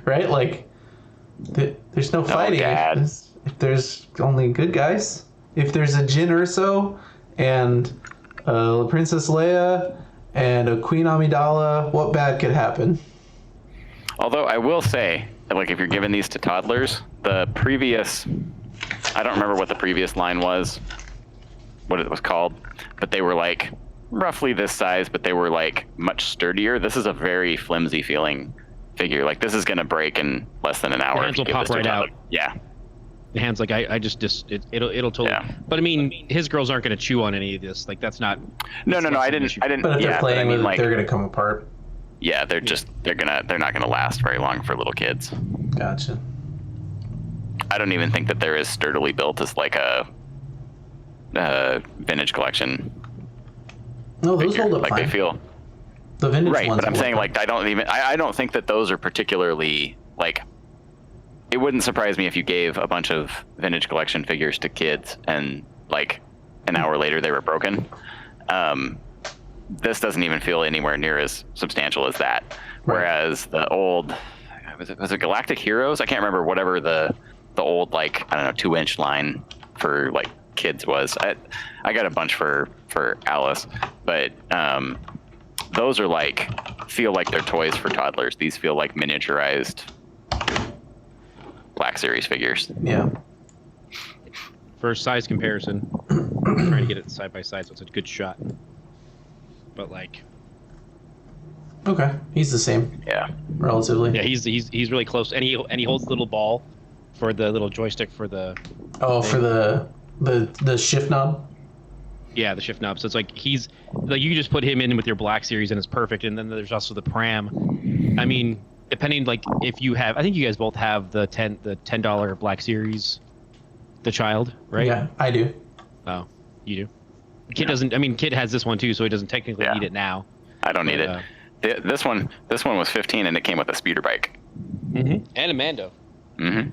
Right? Like, there's no fighting if there's only good guys. If there's a Jyn Erso and Princess Leia and a Queen Amidala, what bad could happen?
Although I will say, like, if you're giving these to toddlers, the previous, I don't remember what the previous line was, what it was called, but they were like roughly this size, but they were like much sturdier. This is a very flimsy feeling figure. Like this is gonna break in less than an hour.
The hands will pop right out.
Yeah.
The hands, like it'll totally.
Yeah.
But I mean, his girls aren't going to chew on any of this. Like that's not.
No. I didn't.
But if they're playing with it,
like,
they're gonna come apart.
Yeah, they're not gonna last very long for little kids.
Gotcha.
I don't even think that they're as sturdily built as like a vintage collection.
No, those hold up
like
fine.
they feel.
The vintage
right,
ones.
But I'm saying like I don't think that those are particularly like. It wouldn't surprise me if you gave a bunch of vintage collection figures to kids and like an hour later they were broken. This doesn't even feel anywhere near as substantial as that. Right. Whereas the old, was it Galactic Heroes? I can't remember whatever the old like, I don't know, 2-inch line for like kids was. I got a bunch for Alice, but those are like, feel like they're toys for toddlers. These feel like miniaturized Black Series figures.
Yeah.
For size comparison, I'm trying to get it side by side so it's a good shot. But like.
Okay, he's the same.
Yeah.
Relatively.
Yeah, he's really close, and he holds the little ball for the little joystick for the.
Oh, thing. For the shift knob.
Yeah, the shift knob. So it's like he's like you can just put him in with your Black Series and it's perfect. And then there's also the pram. I mean, depending like if you have, I think you guys both have the $10 Black Series, the child, right?
Yeah, I do.
Oh, you do. Kid doesn't. I mean, Kid has this one too, so he doesn't technically need it now.
I don't need it. This one was $15 and it came with a speeder bike.
Mm-hmm. And a Mando.
Mm-hmm.